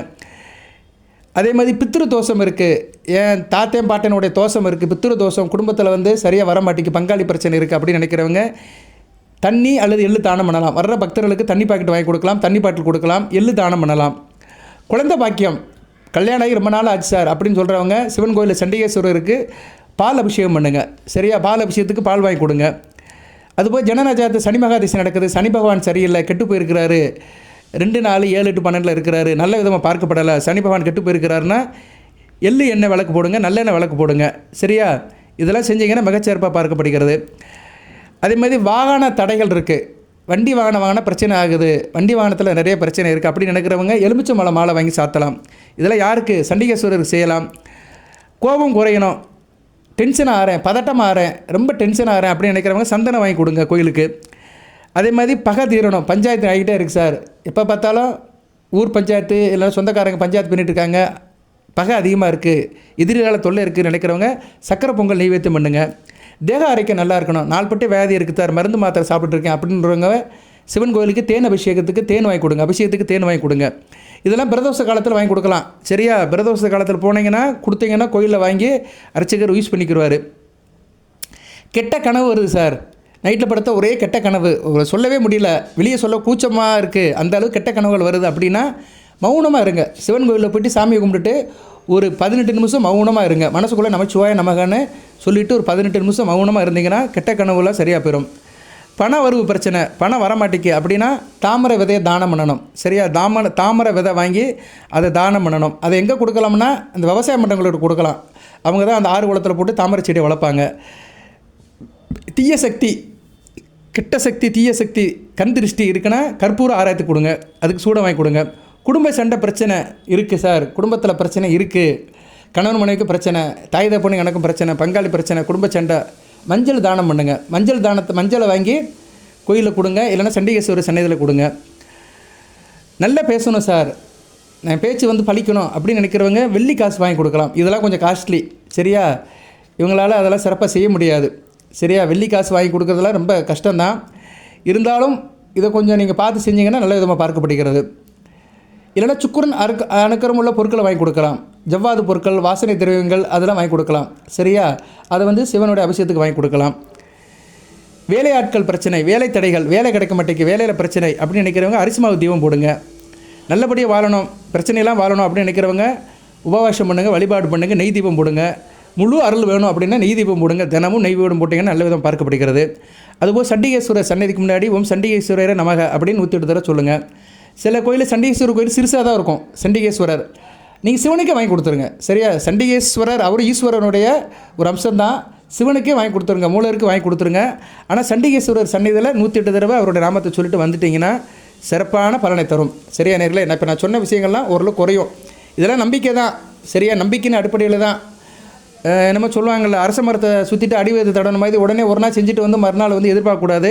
அதே மாதிரி பித்ரு தோஷம் இருக்குது, என் தாத்தேன் பாட்டனுடைய தோஷம் இருக்குது, பித்ரு தோஷம் குடும்பத்தில் வந்து சரியாக வர மாட்டேங்குது, பங்காளி பிரச்சனை இருக்குது அப்படின்னு நினைக்கிறவங்க தண்ணி அல்லது எள்ளு தானம் பண்ணலாம். வர்ற பக்தர்களுக்கு தண்ணி பாக்கெட் வாங்கி கொடுக்கலாம், தண்ணி பாட்டில் கொடுக்கலாம், எள்ளு தானம் பண்ணலாம். குழந்தை பாக்கியம், கல்யாணம் ஆகி ரொம்ப நாள் ஆச்சு சார் அப்படின்னு சொல்கிறவங்க சிவன் கோயிலில் சண்டிகேஸ்வரருக்கு பால் அபிஷேகம் பண்ணுங்கள். சரியா, பால் அபிஷேகத்துக்கு பால் வாங்கி கொடுங்க. அதுபோல் ஜனநாஜாத்து சனி மகாதிசை நடக்குது, சனி பகவான் சரியில்லை, கெட்டு போயிருக்கிறாரு, 2, 4, 7, 8, 12 இருக்கிறாரு, நல்ல விதமாக பார்க்கப்படலை, சனி பகவான் கெட்டு போயிருக்கிறாருன்னா எள்ளு எண்ணெய் விளக்கு போடுங்க, நல்லெண்ணெய் விளக்கு போடுங்க. சரியா, இதெல்லாம் செஞ்சிங்கன்னா மிகச்சிறப்பாக பார்க்கப்படுகிறது. அதே மாதிரி வாகன தடைகள் இருக்குது, வண்டி வாங்கின பிரச்சனை ஆகுது, வண்டி வாகனத்தில் நிறைய பிரச்சனை இருக்குது அப்படின்னு நினைக்கிறவங்க எலுமிச்சை மாலை வாங்கி சாத்தலாம். இதெல்லாம் யாருக்கு? சண்டிகேஸ்வரருக்கு செய்யலாம். கோபம் குறையணும், டென்ஷன் ஆகிறேன், பதட்டம் ஆகிறேன், ரொம்ப டென்ஷன் ஆகிறேன் அப்படின்னு நினைக்கிறவங்க சந்தனம் வாங்கி கொடுங்க கோயிலுக்கு. அதே மாதிரி பகை தீரணும், பஞ்சாயத்து ஆகிட்டே இருக்குது சார், எப்போ பார்த்தாலும் ஊர் பஞ்சாயத்து இல்லைன்னா சொந்தக்காரங்க பஞ்சாயத்து பண்ணிட்டு இருக்காங்க, பகை அதிகமாக இருக்குது, எதிர்கால தொல்லை இருக்குதுன்னு நினைக்கிறவங்க சக்கரை பொங்கல் நெய்வேத்தியம் பண்ணுங்கள். தேக ஆரோக்கியம் நல்லா இருக்கணும், நாள்பட்டு வியாதி இருக்குது சார், மருந்து மாத்திரை சாப்பிட்ருக்கேன் அப்படின்றவங்க சிவன் கோயிலுக்கு தேன் அபிஷேகத்துக்கு தேன் வாங்கி கொடுங்க, அபிஷேகத்துக்கு தேன் வாங்கி கொடுங்க. இதெல்லாம் பிரதோஷ காலத்தில் வாங்கி கொடுக்கலாம். சரியா, பிரதோஷ காலத்தில் போனீங்கன்னா கொடுத்தீங்கன்னா கோயிலில் வாங்கி அர்ச்சகர் யூஸ் பண்ணிக்கிடுவார். கெட்ட கனவு வருது சார், நைட்டில் படுத்த ஒரே கெட்ட கனவு, சொல்லவே முடியல, வெளியே சொல்ல கூச்சமாக இருக்குது, அந்த அளவு கெட்ட கனவுகள் வருது அப்படின்னா மௌனமாக இருங்க. சிவன் கோயிலில் போய்ட்டு சாமியை கும்பிட்டுட்டு ஒரு 18 நிமிஷம் மௌனமாக இருங்க. மனசுக்குள்ளே நமச்சிவாய நமகன்னு சொல்லிவிட்டு ஒரு 18 நிமிஷம் மௌனமாக இருந்தீங்கன்னா கெட்ட கனவுலாம் சரியாக போயிடும். பண வரவு பிரச்சனை, பணம் வரமாட்டேக்கு அப்படின்னா தாமரை விதையை தானம் பண்ணணும். சரியா, தாமரை விதை வாங்கி அதை தானம் பண்ணணும். அதை எங்கே கொடுக்கலாம்னா அந்த விவசாய மன்றங்களுக்கு கொடுக்கலாம், அவங்க தான் அந்த ஆறு குளத்தில் போட்டு தாமரை செடியை வளர்ப்பாங்க. தீய சக்தி, கெட்ட சக்தி, தீய சக்தி, கண் திருஷ்டி இருக்குன்னா கற்பூர ஆராய்ச்சி கொடுங்க, அதுக்கு சூடம் வாங்கி கொடுங்க. குடும்ப சண்டை பிரச்சனை இருக்குது சார், குடும்பத்தில் பிரச்சனை இருக்குது, கணவன் மனைவிக்கு பிரச்சனை, தாய் தகப்பனுக்கு எனக்கும் பிரச்சனை, பங்காளி பிரச்சனை, குடும்ப சண்டை, மஞ்சள் தானம் பண்ணுங்கள். மஞ்சளை வாங்கி கோயிலில் கொடுங்க, இல்லைன்னா சண்டிகேஸ்வரர் சன்னதியில் கொடுங்க. நல்லா பேசணும் சார், நான் பேச்சு வந்து பழிக்கணும் அப்படின்னு நினைக்கிறவங்க வெள்ளி காசு வாங்கி கொடுக்கலாம். இதெல்லாம் கொஞ்சம் காஸ்ட்லி. சரியா, இவங்களால் அதெல்லாம் சிறப்பாக செய்ய முடியாது. சரியா, வெள்ளி காசு வாங்கி கொடுக்குறதுலாம் ரொம்ப கஷ்டம்தான், இருந்தாலும் இதை கொஞ்சம் நீங்கள் பார்த்து செஞ்சிங்கன்னா நல்ல விதமாக பார்க்கப்படுகிறது. இல்லைனா சுக்குரன் அணுக்கரம் உள்ள பொருட்களை வாங்கி கொடுக்கலாம், ஜவ்வாது பொருட்கள், வாசனை திரவியங்கள் அதெல்லாம் வாங்கி கொடுக்கலாம். சரியா, அதை வந்து சிவனுடைய அபிஷேகத்துக்கு வாங்கி கொடுக்கலாம். வேலையாட்கள் பிரச்சனை, வேலை தடைகள், வேலை கிடைக்க மாட்டேங்குது, வேலையில் பிரச்சனை அப்படின்னு நினைக்கிறவங்க அரிசி மாவு தீபம் போடுங்க. நல்லபடியாக வாழணும், பிரச்சனையெல்லாம் வாழணும் அப்படின்னு நினைக்கிறவங்க உபவாசம் பண்ணுங்கள், வழிபாடு பண்ணுங்கள், நெய் தீபம் போடுங்க. முழு அருள் வேணும் அப்படின்னா நெய் தீபம் போடுங்க, தினமும் நெய் தீபம் போட்டிங்கன்னா நல்ல விதம் பார்க்கப்படுகிறது. அதுபோல் சண்டிகேஸ்வரர் சன்னதிக்கு முன்னாடி ஓம் சண்டிகேஸ்வரரை நமக அப்படின்னு 108 தடவை சொல்லுங்கள். சில கோயில் சண்டிகேஸ்வரர் கோயில் சிறுசாக தான் இருக்கும், சண்டிகேஸ்வரர் நீங்கள் சிவனுக்கே வாங்கி கொடுத்துருங்க. சரியா, சண்டிகேஸ்வரர் அவர் ஈஸ்வரனுடைய ஒரு அம்சம்தான், சிவனுக்கே வாங்கி கொடுத்துருங்க, மூலருக்கு வாங்கி கொடுத்துருங்க. ஆனால் சண்டிகேஸ்வரர் சன்னிதியில் 108 தடவை அவருடைய நாமத்தை சொல்லிட்டு வந்துட்டிங்கன்னா சிறப்பான பலனை தரும். சரியா நேர்களே, இப்போ நான் சொன்ன விஷயங்கள்லாம் ஓரளவு குறையும். இதெல்லாம் நம்பிக்கை தான். சரியா, நம்பிக்கைன்னு அடிப்படையில் தான். என்னமோ சொல்லுவாங்கள்ல, அரச மரத்தை சுற்றிட்டு அடிவயது தடன மாதிரி உடனே ஒரு நாள் செஞ்சுட்டு வந்து மறுநாள் வந்து எதிர்பார்க்கக்கூடாது,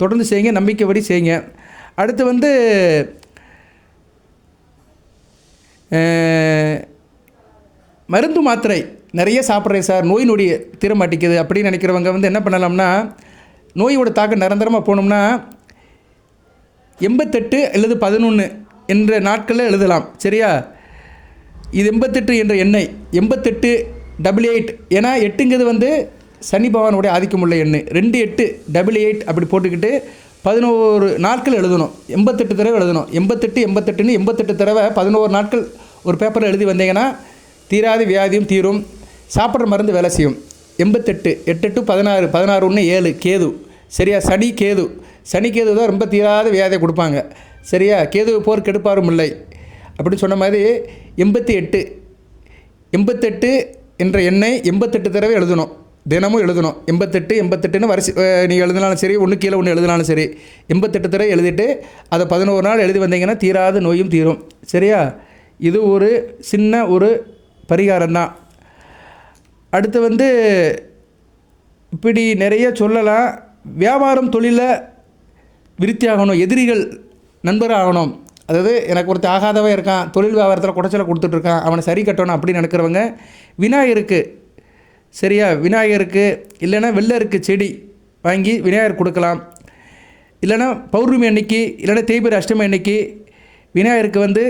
தொடர்ந்து செய்யுங்க, நம்பிக்கைப்படி செய்யுங்க. அடுத்து வந்து மருந்து மாத்திரை நிறைய சாப்பிட்றேன் சார், நோய் நொடி தீர மாட்டேங்குது அப்படின்னு நினைக்கிறவங்க வந்து என்ன பண்ணலாம்னா, நோயோட தாக்கம் நிரந்தரமாக போகணும்னா 88 அல்லது 11 என்ற நாட்களில் எழுதலாம். சரியா, இது 88 என்ற எண்ணெய், 8888, ஏன்னா 8ங்கிறது வந்து சனி பகவானுடைய ஆதிக்கம் உள்ள எண்ணெய், 2888 அப்படி போட்டுக்கிட்டு 11 நாட்கள் எழுதணும், 88 தடவை எழுதணும். 88 88 தடவை 11 நாட்கள் ஒரு பேப்பரில் எழுதி வந்தீங்கன்னா தீராத வியாதியும் தீரும், சாப்பிட்ற மருந்து வேலை செய்யும். 88 8 to 16 16 1 7 கேது. சரியா, சனி கேது தான் ரொம்ப தீராத வியாதியை கொடுப்பாங்க. சரியா, கேது போர் கெடுப்பாரும் இல்லை அப்படின்னு சொன்ன மாதிரி 88 என்ற எண்ணெய் 88 தடவை எழுதணும், தினமும் எழுதணும். 88 வரிசை நீங்கள் எழுதினாலும் சரி, ஒன்று கீழே ஒன்று எழுதினாலும் சரி, 88 தடவை எழுதிட்டு அதை 11 நாள் எழுதி வந்தீங்கன்னா தீராத நோயும் தீரும். சரியா, இது ஒரு சின்ன ஒரு பரிகாரம்தான். அடுத்து வந்து இப்படி நிறைய சொல்லலாம். வியாபாரம் தொழிலில் விருத்தியாகணும், எதிரிகள் நண்பராகணும். அதாவது எனக்கு ஒருத்தர் ஆகாதவன் இருக்கான், தொழில் வியாபாரத்தில் குடைச்சலை கொடுத்துட்ருக்கான், அவனை சரி கட்டணும் அப்படின்னு நினைக்கிறவங்க விநாயகருக்கு, சரியா, விநாயகருக்கு இல்லைன்னா வெள்ளருக்கு செடி வாங்கி விநாயகர் கொடுக்கலாம். இல்லைன்னா பௌர்ணமி அன்னைக்கு, இல்லைன்னா தேய்பிரை அஷ்டமி அன்னைக்கு விநாயகருக்கு வந்து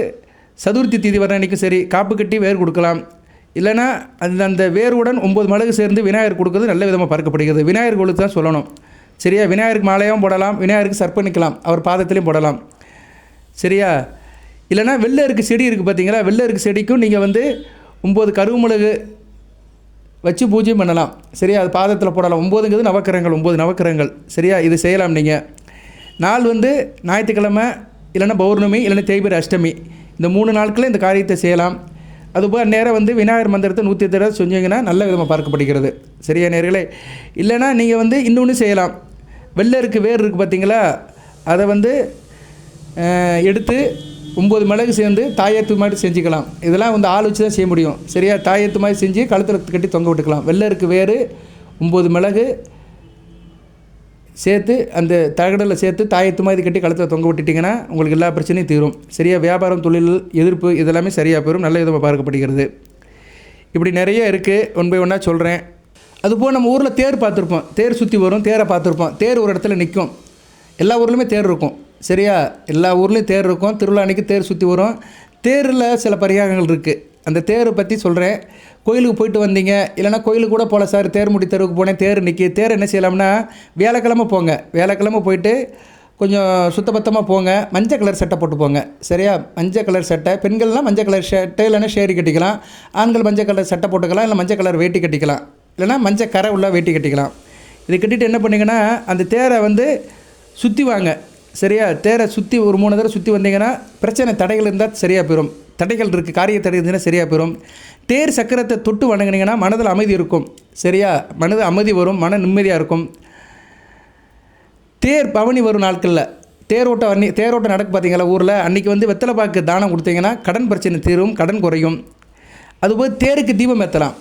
சதுர்த்தி தீதி வர அன்றைக்கும் சரி காப்பு கட்டி வேர் கொடுக்கலாம். இல்லைனா அந்த வேருடன் 9 மிளகு சேர்ந்து விநாயகர் கொடுக்குறது நல்ல விதமாக பார்க்கப்படுகிறது. விநாயகர் கோளுக்கு தான் சொல்லணும். சரியா? விநாயகருக்கு மாலையாகவும் போடலாம், விநாயகருக்கு சர்ப்பணிக்கலாம், அவர் பாதத்திலையும் போடலாம். சரியா? இல்லைனா வெள்ளை இருக்கு செடி இருக்குது பார்த்தீங்களா, வெள்ளை இருக்கு செடிக்கும் நீங்கள் வந்து 9 கருவமிளகு வச்சு பூஜையும் பண்ணலாம். சரியா? அது பாதத்தில் போடலாம். 9ங்கிறது நவக்கிரகங்கள், 9 நவக்கிரகங்கள். சரியா? இது செய்யலாம். நீங்கள் நாள் வந்து ஞாயிற்றுக்கிழமை, இல்லைன்னா பௌர்ணமி, இல்லைன்னா தேய்பிரை அஷ்டமி, இந்த 3 நாட்களில் இந்த காரியத்தை செய்யலாம். அதுபோல் நேரம் வந்து விநாயகர் மந்திரத்தை 108 தடவை செஞ்சீங்கன்னா நல்ல விதமாக பார்க்கப்படுகிறது. சரியா நேர்களே? இல்லைனா நீங்கள் வந்து இன்னொன்று செய்யலாம். வெள்ளை இருக்கு வேர் இருக்குது பார்த்தீங்களா, அதை வந்து எடுத்து 9 மிளகு சேர்ந்து தாயத்து மாதிரி செஞ்சுக்கலாம். இதெல்லாம் வந்து ஆள் வச்சு தான் செய்ய முடியும். சரியா? தாயத்து மாதிரி செஞ்சு கழுத்தில் கட்டி தொங்க விட்டுக்கலாம். வெள்ளை இருக்கு வேறு 9 மிளகு சேர்த்து அந்த தகடலில் சேர்த்து தாயத்து மாதிரி கட்டி கழுத்தில் தொங்க விட்டுட்டிங்கன்னா உங்களுக்கு எல்லா பிரச்சனையும் தீரும். சரியா? வியாபாரம், தொழில், எதிர்ப்பு இதெல்லாமே சரியாக போயிடும். நல்ல விதமாக பார்க்கப்படுகிறது. இப்படி நிறைய இருக்குது. ஒன் பை ஒன்னாக சொல்கிறேன். அதுபோல் நம்ம ஊரில் தேர் பார்த்துருப்போம். தேர் சுற்றி வரும், தேரை பார்த்துருப்போம். தேர் ஒரு இடத்துல நிற்கும். எல்லா ஊர்லேயுமே தேர் இருக்கும். சரியா? எல்லா ஊர்லேயும் தேர் இருக்கும். திருவிழா அன்றைக்கி தேர் சுற்றி வரும். தேரில் சில பரிகாரங்கள் இருக்குது. அந்த தேரை பற்றி சொல்கிறேன். கோயிலுக்கு போயிட்டு வந்தீங்க, இல்லைனா கோயிலுக்கு கூட போகல சார், தேர் முடி தெருவுக்கு போனேன், தேர் நிற்கி, தேர் என்ன செய்யலாம்னா வியாழக்கிழமை போங்க. வியாழக்கிழமை போயிட்டு கொஞ்சம் சுத்தபத்தமாக போங்க. மஞ்சள் கலர் சட்டை போட்டு போங்க. சரியா? மஞ்சள் கலர் சட்டை. பெண்கள்லாம் மஞ்சள் கலர் ஷர்ட்டு இல்லைனா ஷேரி கட்டிக்கலாம். ஆண்கள் மஞ்சள் கலர் சட்டை போட்டுக்கலாம், இல்லை மஞ்சள் கலர் வேட்டி கட்டிக்கலாம், இல்லைனா மஞ்சள் கரை உள்ள வேட்டி கட்டிக்கலாம். இதை கட்டிட்டு என்ன பண்ணிங்கன்னா அந்த தேரை வந்து சுற்றி வாங்க. சரியா? தேரை சுற்றி ஒரு 3 தடவை சுற்றி வந்தீங்கன்னா பிரச்சனை தடைகள் இருந்தால் சரியாக போயிடும். தடைகள் இருக்குது, காரிய தடை இருந்ததுன்னா சரியாக போயிடும். தேர் சக்கரத்தை தொட்டு வணங்கினீங்கன்னா மனதில் அமைதி இருக்கும். சரியா? மனது அமைதி வரும், மன நிம்மதியாக இருக்கும். தேர் பவனி வரும் நாட்களில் தேரோட்டம் நடக்கு பார்த்தீங்களா ஊரில், அன்றைக்கி வந்து வெத்தலை பாக்கு தானம் கொடுத்தீங்கன்னா கடன் பிரச்சனை தீரும், கடன் குறையும். அதுபோல் தேருக்கு தீபம் ஏற்றலாம்.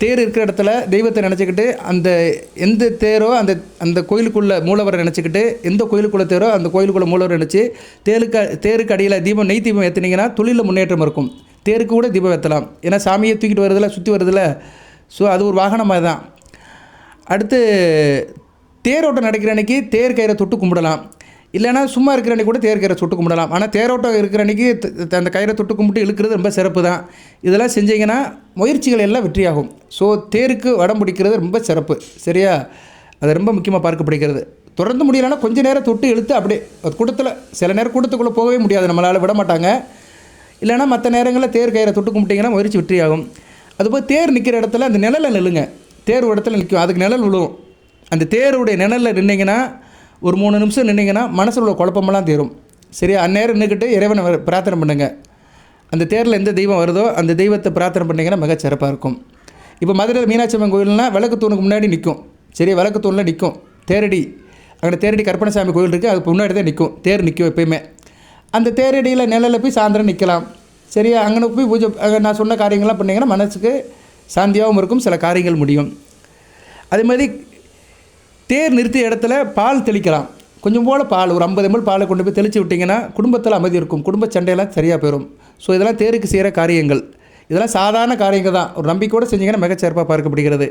தேர் இருக்கிற இடத்துல தெய்வத்தை நினச்சிக்கிட்டு அந்த எந்த தேரோ அந்த கோயிலுக்குள்ளே மூலவரை நினச்சிக்கிட்டு, எந்த கோயிலுக்குள்ளே தேரோ அந்த கோயிலுக்குள்ளே மூலவரை நினச்சி தேருக்கு அடியில் தீபம், நெய் தீபம் ஏற்றினீங்கன்னா தொழிலில் முன்னேற்றம் இருக்கும். தேருக்கு கூட தீபம் ஏற்றலாம். ஏன்னா சாமியை தூக்கிட்டு வருதில்ல, சுற்றி வருதில்ல. ஸோ அது ஒரு வாகனமாக தான். அடுத்து தேரோட்டம் நடக்கிற அன்றைக்கி தேர் கயிறை தொட்டு கும்பிடலாம். இல்லைனா சும்மா இருக்கிற அன்றைக்கி கூட தேர் கயிறை தொட்டு கும்பிடலாம். ஆனால் தேரோட்டம் இருக்கிற அன்றைக்கி அந்த கயிறை தொட்டு கும்பிட்டு இழுக்கிறது ரொம்ப சிறப்பு தான். இதெல்லாம் செஞ்சீங்கன்னா முயற்சிகள் எல்லாம் வெற்றியாகும். ஸோ தேருக்கு வடம் பிடிக்கிறது ரொம்ப சிறப்பு. சரியா? அது ரொம்ப முக்கியமாக பார்க்கப்படுகிறது. தொடர்ந்து முடியலைன்னா கொஞ்சம் நேரம் தொட்டு இழுத்து அப்படியே கூட்டத்தில் சில நேரம் கூட்டத்துக்குள்ளே போகவே முடியாது, நம்மளால் விட மாட்டாங்க. இல்லைனா மற்ற நேரங்களில் தேர் கயிறை தொட்டு கும்பிட்டிங்கன்னா முயற்சி வெற்றியாகும். அதுபோல் தேர் நிற்கிற இடத்துல அந்த நிழலில் நில்லுங்க. தேர் ஒரு இடத்துல நிற்கும், அதுக்கு நிழல் விழுவும். அந்த தேருடைய நிழலில் நின்னீங்கன்னா ஒரு 3 நிமிஷம் நின்னீங்கன்னா மனசில் உள்ள குழப்பமெல்லாம் தீரும். சரியா? அந்நேரம் நின்றுக்கிட்டு இறைவனை பிரார்த்தனை பண்ணுங்கள். அந்த தேரில் எந்த தெய்வம் வருதோ அந்த தெய்வத்தை பிரார்த்தனை பண்ணிங்கன்னா மிக சிறப்பாக இருக்கும். இப்போ மதுரையில் மீனாட்சி அம்மன் கோயில்னால் விளக்கு தூணுக்கு முன்னாடி நிற்கும். சரியா? விளக்கு தூணில் நிற்கும் தேரடி. அங்கே தேரடி கற்பனசாமி கோயில் இருக்குது, அதுக்கு முன்னாடி தான் நிற்கும். தேர் நிற்கும் எப்பயுமே. அந்த தேரடியில் நிழலில் போய் சாயந்தரம் நிற்கலாம். சரியா? அங்கே போய் பூஜை நான் சொன்ன காரியங்கள்லாம் பண்ணிங்கன்னா மனசுக்கு சாந்தியாகவும் இருக்கும், சில காரியங்கள் முடியும். அதே மாதிரி தேர் நிறுத்திய இடத்துல பால் தெளிக்கலாம். கொஞ்சம் போல் பால், ஒரு 50 ml பாலை கொண்டு போய் தெளித்து விட்டிங்கன்னா குடும்பத்தில் அமைதி இருக்கும், குடும்ப சண்டையெல்லாம் சரியாக போயிடும். ஸோ இதெல்லாம் தேருக்கு செய்கிற காரியங்கள். இதெல்லாம் சாதாரண காரியங்கள் தான். ஒரு நம்பிக்கையோடு செஞ்சிங்கன்னா மிகச்சிறப்பாக பார்க்கப்படுகிறது.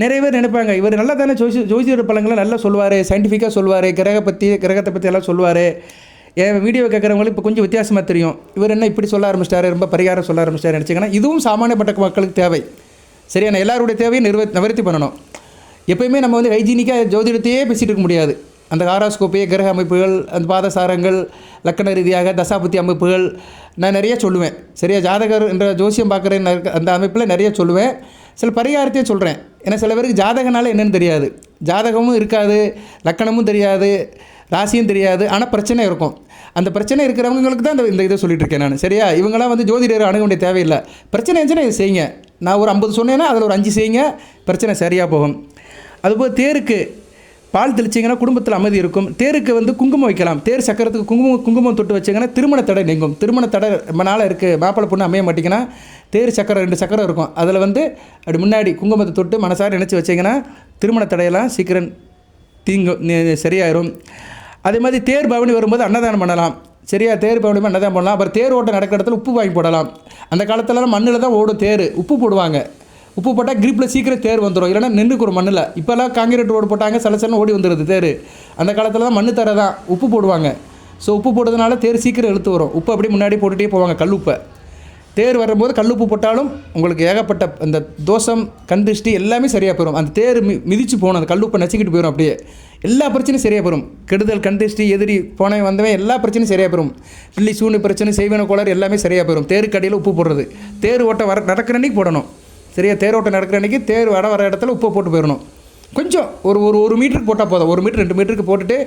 நிறைய பேர் நினைப்பாங்க, இவர் நல்லா தானே ஜோசியர் பழங்களை நல்லா சொல்லுவார், சயின்டிஃபிக்காக சொல்லுவார், கிரகத்தை பற்றி எல்லாம் சொல்லுவார். என் வீடியோ கேட்குறவங்களுக்கு இப்போ கொஞ்சம் வித்தியாசமாக தெரியும். இவர் என்ன இப்படி சொல்ல ஆரம்பிச்சிட்டாரு, ரொம்ப பரிகாரம் சொல்ல ஆரம்பிச்சிட்டாரு நினச்சிங்கன்னா இதுவும் சாமானியப்பட்ட மக்களுக்கு தேவை. சரியான எல்லாருடைய தேவையும் நிவர்த்தி பண்ணணும். எப்போயுமே நம்ம வந்து ஹைஜீனிக்காக ஜோதிடத்தையே பேசிகிட்டு இருக்க முடியாது. அந்த ஹாரோஸ்கோப்பே, கிரக அமைப்புகள், அந்த பாதசாரங்கள், லக்கண ரீதியாக தசாபுத்தி அமைப்புகள் நான் நிறைய சொல்லுவேன். சரியா? ஜாதகர் என்ற ஜோசியம் பார்க்குற அந்த அமைப்பில் நிறைய சொல்லுவேன். சில பரிகாரத்தையும் சொல்கிறேன். ஏன்னா சில பேருக்கு ஜாதகனால என்னென்னு தெரியாது, ஜாதகமும் இருக்காது, லக்கணமும் தெரியாது, ராசியும் தெரியாது, ஆனால் பிரச்சனை இருக்கும். அந்த பிரச்சனை இருக்கிறவங்களுக்கு தான் இந்த இதை சொல்லிட்டு இருக்கேன் நான். சரியா? இவங்களாம் வந்து ஜோதிடர் அணுக வேண்டிய தேவையில்லை. பிரச்சனை இருந்துச்சுன்னா இதை செய்யுங்க. நான் ஒரு 50 சொன்னேன்னா அதில் ஒரு 5 செய்யுங்க, பிரச்சனை சரியாக போகும். அதுபோல் தேருக்கு பால் தெளிச்சிங்கன்னா குடும்பத்தில் அமைதி இருக்கும். தேருக்கு வந்து குங்குமம் வைக்கலாம். தேர் சக்கரத்துக்கு குங்குமம் தொட்டு வச்சிங்கன்னா திருமண தடை நீங்கும். திருமண தடை ரொம்ப நாளாக இருக்குது, மாப்பிள்ளை பொண்ணு அமைய மாட்டிங்கன்னா தேர் சக்கரம் 2 சக்கரம் இருக்கும், அதில் வந்து அப்படி முன்னாடி குங்குமத்தை தொட்டு மனசார நினச்சி வச்சிங்கன்னா திருமண தடையெல்லாம் சீக்கிரம் சரியாயிரும். அதே மாதிரி தேர் பவனி வரும்போது அன்னதானம் பண்ணலாம். சரியா? தேர் பவனி அன்னதானம் பண்ணலாம். அப்புறம் தேர் ஓட்டம் நடக்கிற இடத்துல உப்பு வாங்கி போடலாம். அந்த காலத்துலலாம் மண்ணில் தான் ஓடும் தேர், உப்பு போடுவாங்க. உப்பு போட்டால் கிரிப்பில் சீக்கிரம் தேர் வந்துடும், இல்லைனா நின்றுக்கு ஒரு மண்ணில். இப்போல்லாம் காங்கிரீட் ரோடு போட்டாங்க, சலசலன்னு ஓடி வந்துடுது தேர். அந்த காலத்தில் தான் மண்ணு தர தான் உப்பு போடுவாங்க. ஸோ உப்பு போடுறதுனால தேர் சீக்கிரம் இழுத்து வரும். உப்பு அப்படியே முன்னாடி போட்டுகிட்டே போவாங்க, கல் உப்பை. தேர் வரும்போது கல்லுப்பு போட்டாலும் உங்களுக்கு ஏகப்பட்ட அந்த தோஷம் கண் திருஷ்டி எல்லாமே சரியாக போயிடும். அந்த தேர் மிதித்து போகணும், அந்த கல்லுப்பை நச்சுக்கிட்டு போயிடும். அப்படியே எல்லா பிரச்சனையும் சரியாக போயிடும். கெடுதல் கண் திருஷ்டி எதிரி போனவன் வந்தவன் எல்லா பிரச்சனையும் சரியாக போயிடும். பில்லி சூனி பிரச்சனை செய்வன கோளாறு எல்லாமே சரியாக போயிடும். தேருக்கு அடியில் உப்பு போடுறது, தேர் ஓட்டம் நடக்கிற அன்றைக்கி போடணும். சரியா, தேர் ஓட்டம் நடக்கிற அன்றைக்கி தேர் வர இடத்துல உப்பை போட்டு போயிடணும். கொஞ்சம் ஒரு மீட்டருக்கு போட்டால் போதும். 1 மீட்டர் 2 மீட்டருக்கு போட்டுட்டு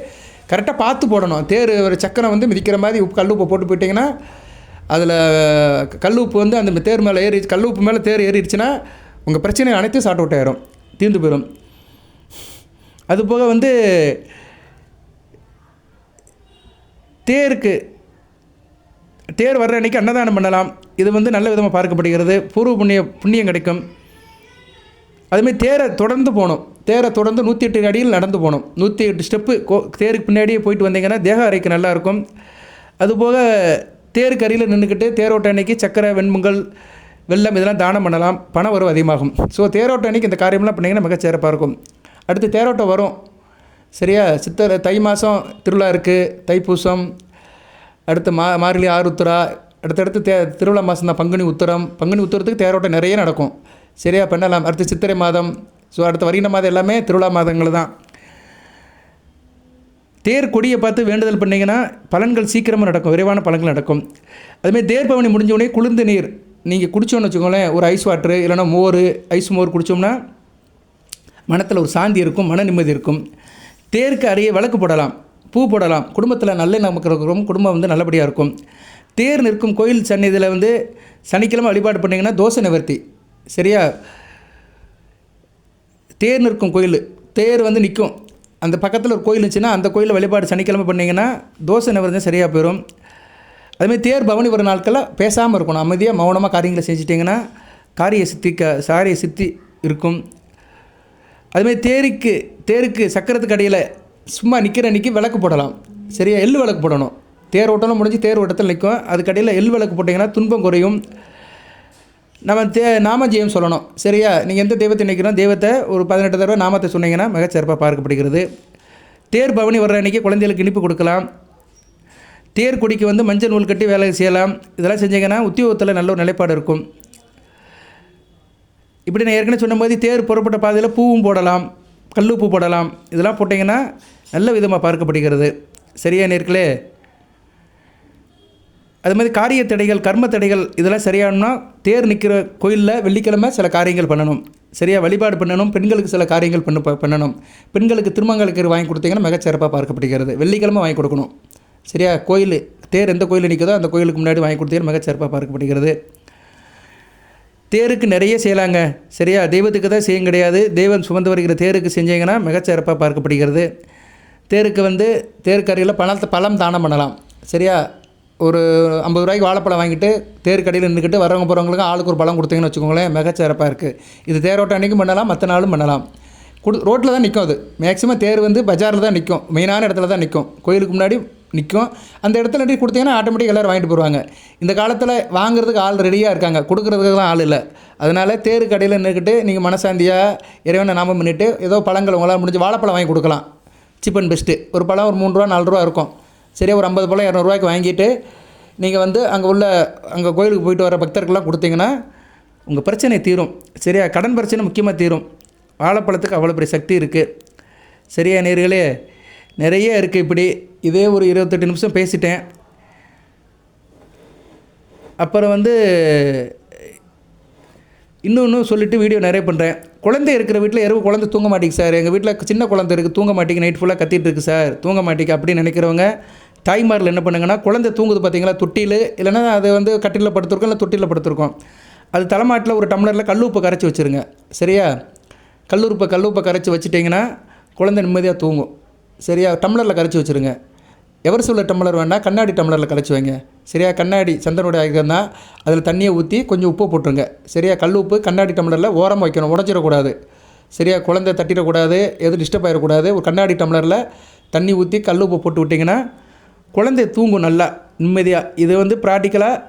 கரெக்டாக பார்த்து போடணும். தேர் ஒரு சக்கரம் வந்து மிதிக்கிற மாதிரி கல் உப்பை போட்டு போயிட்டிங்கன்னா அதில் கல் உப்பு வந்து அந்த தேர் மேலே கல் உப்பு மேலே தேர் ஏறிடுச்சுன்னா உங்கள் பிரச்சனை அனைத்தும் சார்ட் அவுட் ஆயிரும், தீர்ந்து போயிடும். அதுபோக வந்து தேர் வர்ற அன்றைக்கி அன்னதானம் பண்ணலாம். இது வந்து நல்ல விதமாக பார்க்கப்படுகிறது. பூர்வ புண்ணியம் கிடைக்கும். அதுமாதிரி தேரை தொடர்ந்து போகணும். தேரை தொடர்ந்து 108 அடியில் நடந்து போகணும். 108 ஸ்டெப்பு தேருக்கு பின்னாடியே போயிட்டு வந்தீங்கன்னா தேக அறைக்கு நல்லாயிருக்கும். அதுபோக தேருக்கு அருகில் நின்றுக்கிட்டு தேரோட்ட அன்னைக்கு சக்கரை, வெண்பொங்கல், வெல்லம் இதெல்லாம் தானம் பண்ணலாம். பண வரவு அதிகமாகும். ஸோ தேரோட்ட அன்றைக்கி இந்த காரியம்லாம் பண்ணிங்கன்னா மிகச்சிறப்பாக இருக்கும். அடுத்து தேரோட்டம் வரும். சரியா, தை மாதம் திருவிழா இருக்குது, தைப்பூசம், அடுத்து மார்கழி ஆருத்ரா, அடுத்தடுத்து திருவிழா மாதம் தான் பங்குனி உத்திரம். பங்குனி உத்திரத்துக்கு தேரோட்டம் நிறைய நடக்கும். சரியா பண்ணலாம். அடுத்து சித்திரை மாதம், ஸோ அடுத்த வருகிற மாதம் எல்லாமே திருவிழா மாதங்கள் தான். தேர் கொடியை பார்த்து வேண்டுதல் பண்ணிங்கன்னா பலன்கள் சீக்கிரமாக நடக்கும், விரைவான பலன்கள் நடக்கும். அதுமாதிரி தேர் பவனி முடிஞ்சோடனே குளிர்ந்த நீர் நீங்கள் குடித்தோன்னு வச்சுக்கோங்களேன், ஒரு ஐஸ் வாட்ரு இல்லைனா ஐஸ் மோர் குடித்தோம்னா மனத்தில் ஒரு சாந்தி இருக்கும், மன நிம்மதி இருக்கும். தேருக்கு அருகே விளக்கு போடலாம், பூ போடலாம். குடும்பத்தில் நல்ல நமக்கு இருக்கிறோம், குடும்பம் வந்து நல்லபடியாக இருக்கும். தேர் நிற்கும் கோயில் சந்நிதியில் வந்து சனிக்கிழமை வழிபாடு பண்ணிங்கன்னா தோஷ நிவர்த்தி. சரியா, தேர் நிற்கும் கோயில், தேர் வந்து நிற்கும் அந்த பக்கத்தில் ஒரு கோயில் இருந்துச்சுன்னா அந்த கோயிலில் வழிபாடு சனிக்கிழமை பண்ணிங்கன்னா தோஷ நிவர்த்தி சரியாக போயிடும். அதுமாதிரி தேர் பவனி வர நாட்களில் பேசாமல் இருக்கணும், அமைதியாக மௌனமாக காரியங்களை செஞ்சிட்டிங்கன்னா காரிய சித்தி இருக்கும். அதுமாதிரி தேருக்கு சக்கரத்துக்கு அடியில் சும்மா நிற்கிற அன்றைக்கி விளக்கு போடலாம். சரியா, எள்ளு விளக்கு போடணும். தேர் ஓட்டலாம் முடிஞ்சு தேர் ஓட்டத்தில் நிற்கும், அதுக்கடியில் எள் விளக்கு போட்டிங்கன்னா துன்பம் குறையும். நம்ம நாமஜெயம் சொல்லணும். சரியா, நீங்கள் எந்த தெய்வத்தை நினைக்கிறோம், தெய்வத்தை ஒரு 18 தடவை நாமத்தை சொன்னீங்கன்னா மிகச்சிறப்பாக பார்க்கப்படுகிறது. தேர் பவனி வர்ற அன்றைக்கி குழந்தைகளுக்கு இனிப்பு கொடுக்கலாம். தேர் கொடிக்கு வந்து மஞ்சள் நூல் கட்டி வேலை செய்யலாம். இதெல்லாம் செஞ்சீங்கன்னா உத்தியோகத்தில் நல்ல ஒரு நிலைப்பாடு இருக்கும். இப்படி நான் ஏற்கனவே சொன்ன மாதிரி தேர் புறப்பட்ட பாதையில் பூவும் போடலாம், கல்லுப்பு போடலாம். இதெல்லாம் போட்டிங்கன்னா நல்ல விதமாக பார்க்கப்படுகிறது. சரியா நேர்களே, அது மாதிரி காரிய தடைகள், கர்ம தடைகள் இதெல்லாம் சரியானோம்னா தேர் நிற்கிற கோயிலில் வெள்ளிக்கிழமை சில காரியங்கள் பண்ணணும். சரியா, வழிபாடு பண்ணணும். பெண்களுக்கு சில காரியங்கள் பண்ணணும். பெண்களுக்கு திருமங்களுக்கு வாங்கி கொடுத்தீங்கன்னா மிகச்சிறப்பாக பார்க்கப்படுகிறது. வெள்ளிக்கிழமை வாங்கி கொடுக்கணும். சரியா, தேர் எந்த கோயில் நிற்குதோ அந்த கோயிலுக்கு முன்னாடி வாங்கி கொடுத்தீங்கன்னா மிகச்சிறப்பாக பார்க்கப்படுகிறது. தேருக்கு நிறைய செய்யலாங்க. சரியா, தெய்வத்துக்கு தான் செய்ய கிடையாது, தெய்வம் சுமந்து வருகிற தேருக்கு செஞ்சீங்கன்னா மிகச்சிறப்பாக பார்க்கப்படுகிறது. தேருக்கு வந்து தேருக்கு அருகில் பழம் தானம் பண்ணலாம். சரியா, ஒரு 50 ரூபாய்க்கு வாழைப்பழம் வாங்கிட்டு தேருக்கு அடியில் நின்றுக்கிட்டு வரவங்க போகிறவங்களுக்கு ஆளுக்கு ஒரு பழம் கொடுத்தீங்கன்னு வச்சுக்கோங்களேன், மிகச்சிறப்பாக இருக்குது. இது தேரோட்டம் அன்றைக்கும் பண்ணலாம், மற்ற நாளும் பண்ணலாம். ரோட்டில் தான் நிற்கும். அது மேக்ஸிமம் தேர் வந்து பஜாரில் தான் நிற்கும், மெயினான இடத்துல தான் நிற்கும், கோயிலுக்கு முன்னாடி நிற்கும். அந்த இடத்துல கொடுத்தீங்கன்னா ஆட்டோமேட்டிக் எல்லோரும் வாங்கிட்டு போடுவாங்க. இந்த காலத்தில் வாங்குறதுக்கு ஆள் ரெடியாக இருக்காங்க, கொடுக்குறதுக்கு தான் ஆள் இல்லை. அதனால் தேருக்கு அடியில் நின்றுக்கிட்டு நீங்கள் மனசாந்தியாக இறைவனை நாமம் பண்ணிவிட்டு ஏதோ பழங்கள் உங்களால் முடிஞ்சு வாழைப்பழம் வாங்கி கொடுக்கலாம். Cheap and best. ஒரு பழம் ஒரு 3 ரூபா 4 ரூபா இருக்கும். சரியா, ஒரு 50 பழம் 200 ரூபாய்க்கு வாங்கிட்டு நீங்கள் வந்து அங்கே கோயிலுக்கு போயிட்டு வர பக்தர்கள்லாம் கொடுத்தீங்கன்னா உங்கள் பிரச்சனை தீரும். சரியா, கடன் பிரச்சனை முக்கியமாக தீரும். வாழைப்பழத்துக்கு அவ்வளோ பெரிய சக்தி இருக்குது. சரியா நேர்களே, நிறைய இருக்குது. இப்படி இதே ஒரு 28 நிமிஷம் பேசிட்டேன். அப்புறம் வந்து இன்னொன்று சொல்லிவிட்டு வீடியோ நிறைய பண்ணுறேன். குழந்தை இருக்கிற வீட்டில் இரவு குழந்தை தூங்க மாட்டேங்குது சார், எங்கள் வீட்டில் சின்ன குழந்தை இருக்குது தூங்க மாட்டேங்க, நைட் ஃபுல்லாக கத்திட்டு இருக்குது சார், தூங்க மாட்டேங்க அப்படின்னு நினைக்கிறவங்க தாய்மாரில் என்ன பண்ணுங்கன்னா, குழந்தை தூங்குது பார்த்தீங்களா தொட்டியில், இல்லைன்னா அது வந்து கட்டிலில் படுத்துருக்கோம் இல்லை தொட்டியில் படுத்துருக்கோம், அது தலைமாட்டில் ஒரு டம்ளரில் கல்லுப்பை கரைச்சி வச்சுருங்க. சரியா, கல்லுப்பை கரைச்சி வச்சுட்டிங்கன்னா குழந்தை நிம்மதியாக தூங்கும். சரியா, டம்ளரில் கரைச்சி வச்சுருங்க. எவர் சொல்ல டம்ளர் வேண்டாம், கண்ணாடி டம்ளரில் கரைச்சி வைங்க. சரியா, கண்ணாடி சந்தனோட ஆகிருந்தா அதில் தண்ணியை ஊற்றி கொஞ்சம் உப்பு போட்டுருங்க. சரியா, கல் உப்பு கண்ணாடி டம்ளரில் ஓரமாக வைக்கணும், உடச்சிடக்கூடாது. சரியா, குழந்தை தட்டிடக்கூடாது, எதுவும் டிஸ்டர்ப் ஆகிடக்கூடாது. ஒரு கண்ணாடி டம்ளரில் தண்ணி ஊற்றி கல் உப்பு போட்டு விட்டிங்கன்னா குழந்தை தூங்கும் நல்லா நிம்மதியாக. இது வந்து ப்ராக்டிக்கலாக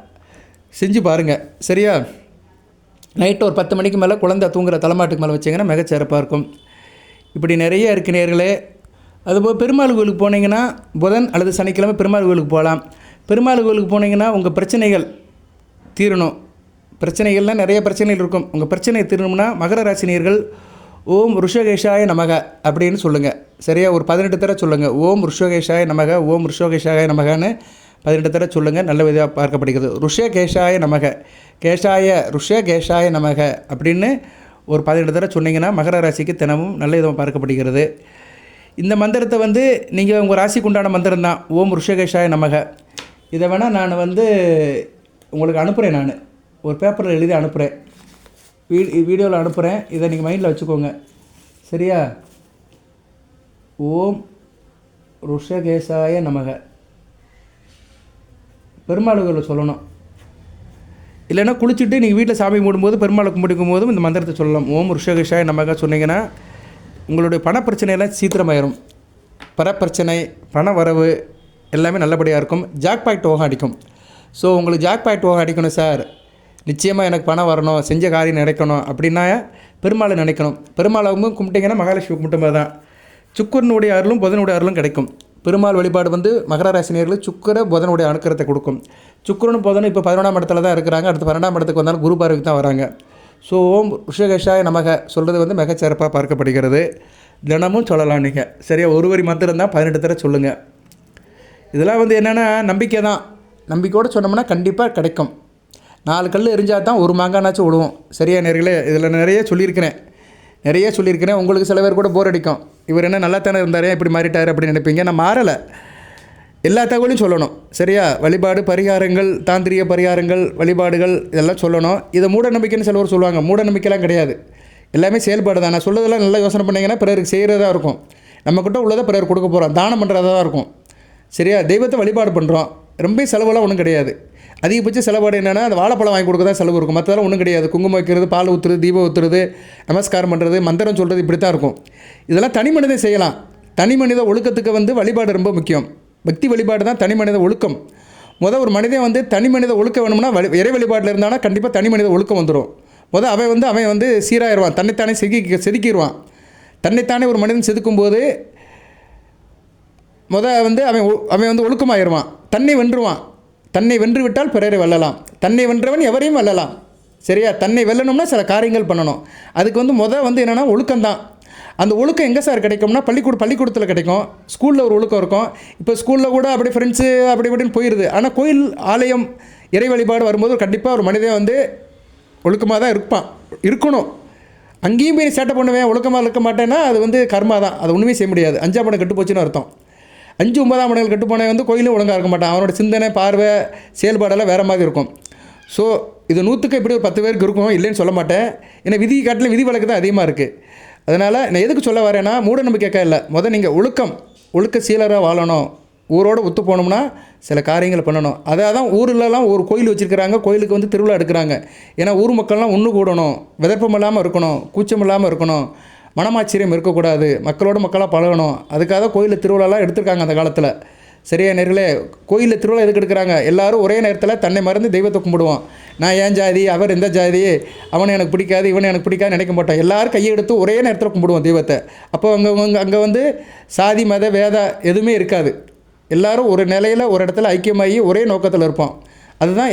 செஞ்சு பாருங்கள். சரியா, நைட்டு ஒரு 10 மணிக்கு மேலே குழந்தை தூங்குகிற தலைமாட்டுக்கு மேலே வச்சிங்கன்னா மிகச்சிறப்பாக இருக்கும். இப்படி நிறைய இருக்குது நேர்களே. அதுபோல் பெருமாள் கோயிலுக்கு போனீங்கன்னா புதன் அல்லது சனிக்கிழமை பெருமாள் கோயிலுக்கு போகலாம். பெருமாள் கோயிலுக்கு போனீங்கன்னா உங்கள் பிரச்சனைகள் தீரணும். பிரச்சனைகள்லாம் நிறைய பிரச்சனைகள் இருக்கும். உங்கள் பிரச்சனையை தீரணும்னா மகர ராசினியர்கள் ஓம் ருஷகேஷாய நமக அப்படின்னு சொல்லுங்கள். சரியா? ஒரு 18 தடவை சொல்லுங்கள். ஓம் ருஷகேஷாய நமக, ஓம் ருஷகேஷாய நமகன்னு 18 தடவை சொல்லுங்கள். நல்ல விதமாக பார்க்கப்படுகிறது. ருஷகேஷாய நமக, ருஷகேஷாய நமக அப்படின்னு ஒரு 18 தடவை சொன்னீங்கன்னா மகர ராசிக்கு தினமும் நல்ல விதமாக பார்க்கப்படுகிறது. இந்த மந்திரத்தை வந்து நீங்கள் உங்கள் ராசிக்கு உண்டான மந்திரம் தான், ஓம் ருஷகேஷாய நமக. இதை வேணால் நான் வந்து உங்களுக்கு அனுப்புகிறேன். நான் ஒரு பேப்பரில் எழுதி அனுப்புகிறேன், வீடியோவில் அனுப்புகிறேன். இதை நீங்கள் மைண்டில் வச்சுக்கோங்க. சரியா? ஓம் ருஷகேஷாய நமக. பெருமாளுகளை சொல்லணும். இல்லைன்னா குளிச்சுட்டு நீங்கள் வீட்டில் சாமி கும்பிடும்போது பெருமாளை கும்பிடுக்கும் போதும் இந்த மந்திரத்தை சொல்லலாம். ஓம் ருஷகேஷாய நமக சொன்னீங்கன்னா உங்களுடைய பணப்பிரச்சனையெல்லாம் சீக்கிரமாயிரும். பணப்பிரச்சனை, பண வரவு எல்லாமே நல்லபடியாக இருக்கும். ஜாக்பாட் டோகம் அடிக்கும். ஸோ உங்களுக்கு ஜாக்பாட் டோகம் அடிக்கணும் சார், நிச்சயமாக எனக்கு பணம் வரணும், செஞ்ச காரியம் நடக்கணும் அப்படின்னா பெருமாளை நினைக்கணும். பெருமாளவும் கும்பிட்டிங்கன்னா மகாலட்சுமி கும்பிட்ட மாதிரி தான். சுக்கரனுடைய அருளும் புதனுடைய அருளும் கிடைக்கும். பெருமாள் வழிபாடு வந்து மகர ராசினியர்களுக்கு சுக்கர புதனுடைய அனுக்கிரத்தை கொடுக்கும். சுக்கரனும் புதனும் இப்போ 11ஆம் இடத்துல தான் இருக்கிறாங்க. அடுத்து 12ஆம் இடத்துக்கு வந்தாலும் குரு பார்வைக்கு தான் வராங்க. ஸோ ஓம் ருஷகேஷாய நமக சொல்கிறது வந்து மிகச்சிறப்பாக பார்க்கப்படுகிறது. தினமும் சொல்லலாம் நீங்கள். சரியா? ஒரு வரி மந்திரம் தான், 18 தடவை சொல்லுங்கள். இதெல்லாம் வந்து என்னென்னா நம்பிக்கை தான். நம்பிக்கையோடு சொன்னோம்னா கண்டிப்பாக கிடைக்கும். 4 கல் எரிஞ்சால் தான் ஒரு மாங்கானாச்சும் விடுவோம். சரியா நேர்களே? இதில் நிறைய சொல்லியிருக்கிறேன். உங்களுக்கு சில பேர் கூட போர் அடிக்கும். இவர் என்ன நல்லா தானே இருந்தாரே இப்படி மாறிட்டார் அப்படின்னு நினைப்பீங்க. நான் மாறலை. எல்லா தகவலையும் சொல்லணும். சரியா? வழிபாடு, பரிகாரங்கள், தாந்திரிய பரிகாரங்கள், வழிபாடுகள் இதெல்லாம் சொல்லணும். இதை மூட நம்பிக்கைன்னு சிலவர் சொல்லுவாங்க. மூட நம்பிக்கைலாம் கிடையாது. எல்லாமே செயல்பாடு தான். நான் சொல்லதெல்லாம் நல்லா யோசனை பண்ணிங்கன்னா பிறருக்கு செய்கிறதா இருக்கும். நம்மக்கிட்ட உள்ளதை பிறருக்கு கொடுக்க போகிறோம். தானம் பண்ணுறதா தான் இருக்கும். சரியா? தெய்வத்தை வழிபாடு பண்ணுறோம். ரொம்ப செலவெல்லாம் ஒன்றும் கிடையாது. அதிகபட்ச செலவாடு என்னென்னா அந்த வாழைப்பழம் வாங்கி கொடுக்க தான் செலவு இருக்கும். மற்றதெல்லாம் ஒன்றும் கிடையாது. குங்குமம் வைக்கிறது, பால் ஊற்றுறது, தீபம் ஊற்றுறது, நமஸ்காரம் பண்ணுறது, மந்திரம் சொல்கிறது, இப்படி தான் இருக்கும். இதெல்லாம் தனி மனிதன் செய்யலாம். தனி மனித ஒழுக்கத்துக்கு வந்து வழிபாடு ரொம்ப முக்கியம். பக்தி வழிபாடு தான் தனி மனித ஒழுக்கம். ஒரு மனிதன் வந்து தனி மனித ஒழுக்கம் வேணும்னா இறை வழிபாட்டில் இருந்தானா கண்டிப்பாக தனி மனித ஒழுக்கம் வந்துடும். அவன் வந்து சீராயிடுவான். தன்னைத்தானே செதுக்கிடுவான். தன்னைத்தானே ஒரு மனிதன் செதுக்கும்போது வந்து அவன் வந்து ஒழுக்கமாகிடுவான். தன்னை வென்றுவான். தன்னை வென்று விட்டால் பிறரை வெல்லலாம். தன்னை வென்றவன் எவரையும் வெல்லலாம். சரியா? தன்னை வெல்லணும்னா சில காரியங்கள் பண்ணணும். அதுக்கு வந்து வந்து என்னென்னா ஒழுக்கம்தான். அந்த ஒழுக்கம் எங்கே சார் கிடைக்கும்னா பள்ளிக்கூடத்தில் கிடைக்கும். ஸ்கூலில் ஒரு ஒழுக்கம் இருக்கும். இப்போ ஸ்கூலில் கூட அப்படி ஃப்ரெண்ட்ஸு அப்படி இப்படின்னு போயிடுது. ஆனால் கோயில், ஆலயம், இறை வழிபாடு வரும்போது கண்டிப்பாக ஒரு மனிதன் வந்து ஒழுக்கமாக தான் இருக்கணும். அங்கேயும் போய் சேட்டை பண்ணுவேன், ஒழுக்கமாக இருக்க மாட்டேன்னா அது வந்து கர்மா தான். அது ஒன்றுமே செய்ய முடியாது. 5ஆம் இடம் கெட்டு போச்சுன்னு அர்த்தம். 5, 9ஆம் இடங்கள் கெட்டு போனவன் வந்து கோயிலும் ஒழுங்காக இருக்க மாட்டான். அவனோட சிந்தனை, பார்வை, செயல்பாடெல்லாம் வேறு மாதிரி இருக்கும். ஸோ இது 100க்கு எப்படி ஒரு 10 பேருக்கு இருக்கும், இல்லைன்னு சொல்ல மாட்டேன். ஏன்னா விதி காட்டில் விதி வழக்கு தான் அதிகமாக இருக்குது. அதனால் நான் எதுக்கு சொல்ல வரேன்னா மூட நம்பிக்கை இல்லை. நீங்கள் ஒழுக்க சீலராக வாழணும். ஊரோடு ஒத்து போனோம்னா சில காரியங்களை பண்ணணும். அதான் ஊர்லலாம் ஒரு கோயில் வச்சுருக்கிறாங்க. கோயிலுக்கு வந்து திருவிழா எடுக்கிறாங்க. ஏன்னா ஊர் மக்கள்லாம் ஒன்று கூடணும், விதப்பம் இல்லாமல் இருக்கணும், கூச்சம் இல்லாமல் இருக்கணும், மனமாச்சரியம் இருக்கக்கூடாது, மக்களாக பழகணும். அதுக்காக கோயிலில் திருவிழாலாம் எடுத்திருக்காங்க அந்த காலத்தில். சரியா நேர்களே? கோயிலில் திருவிழா எதுக்கு எடுக்கிறாங்க? எல்லோரும் ஒரே நேரத்தில் தன்னை மறந்து தெய்வத்தை கும்பிடுவோம். நான் ஏன் ஜாதி, அவர் எந்த ஜாதி, அவனை எனக்கு பிடிக்காது, இவனை எனக்கு பிடிக்காது நினைக்க மாட்டோம். எல்லோரும் கையை எடுத்து ஒரே நேரத்தில் கும்பிடுவோம் தெய்வத்தை. அப்போ அங்கே வந்து சாதி, மத, வேத எதுவுமே இருக்காது. எல்லோரும் ஒரு நிலையில் ஒரு இடத்துல ஐக்கியமாகி ஒரே நோக்கத்தில் இருப்போம். அதுதான்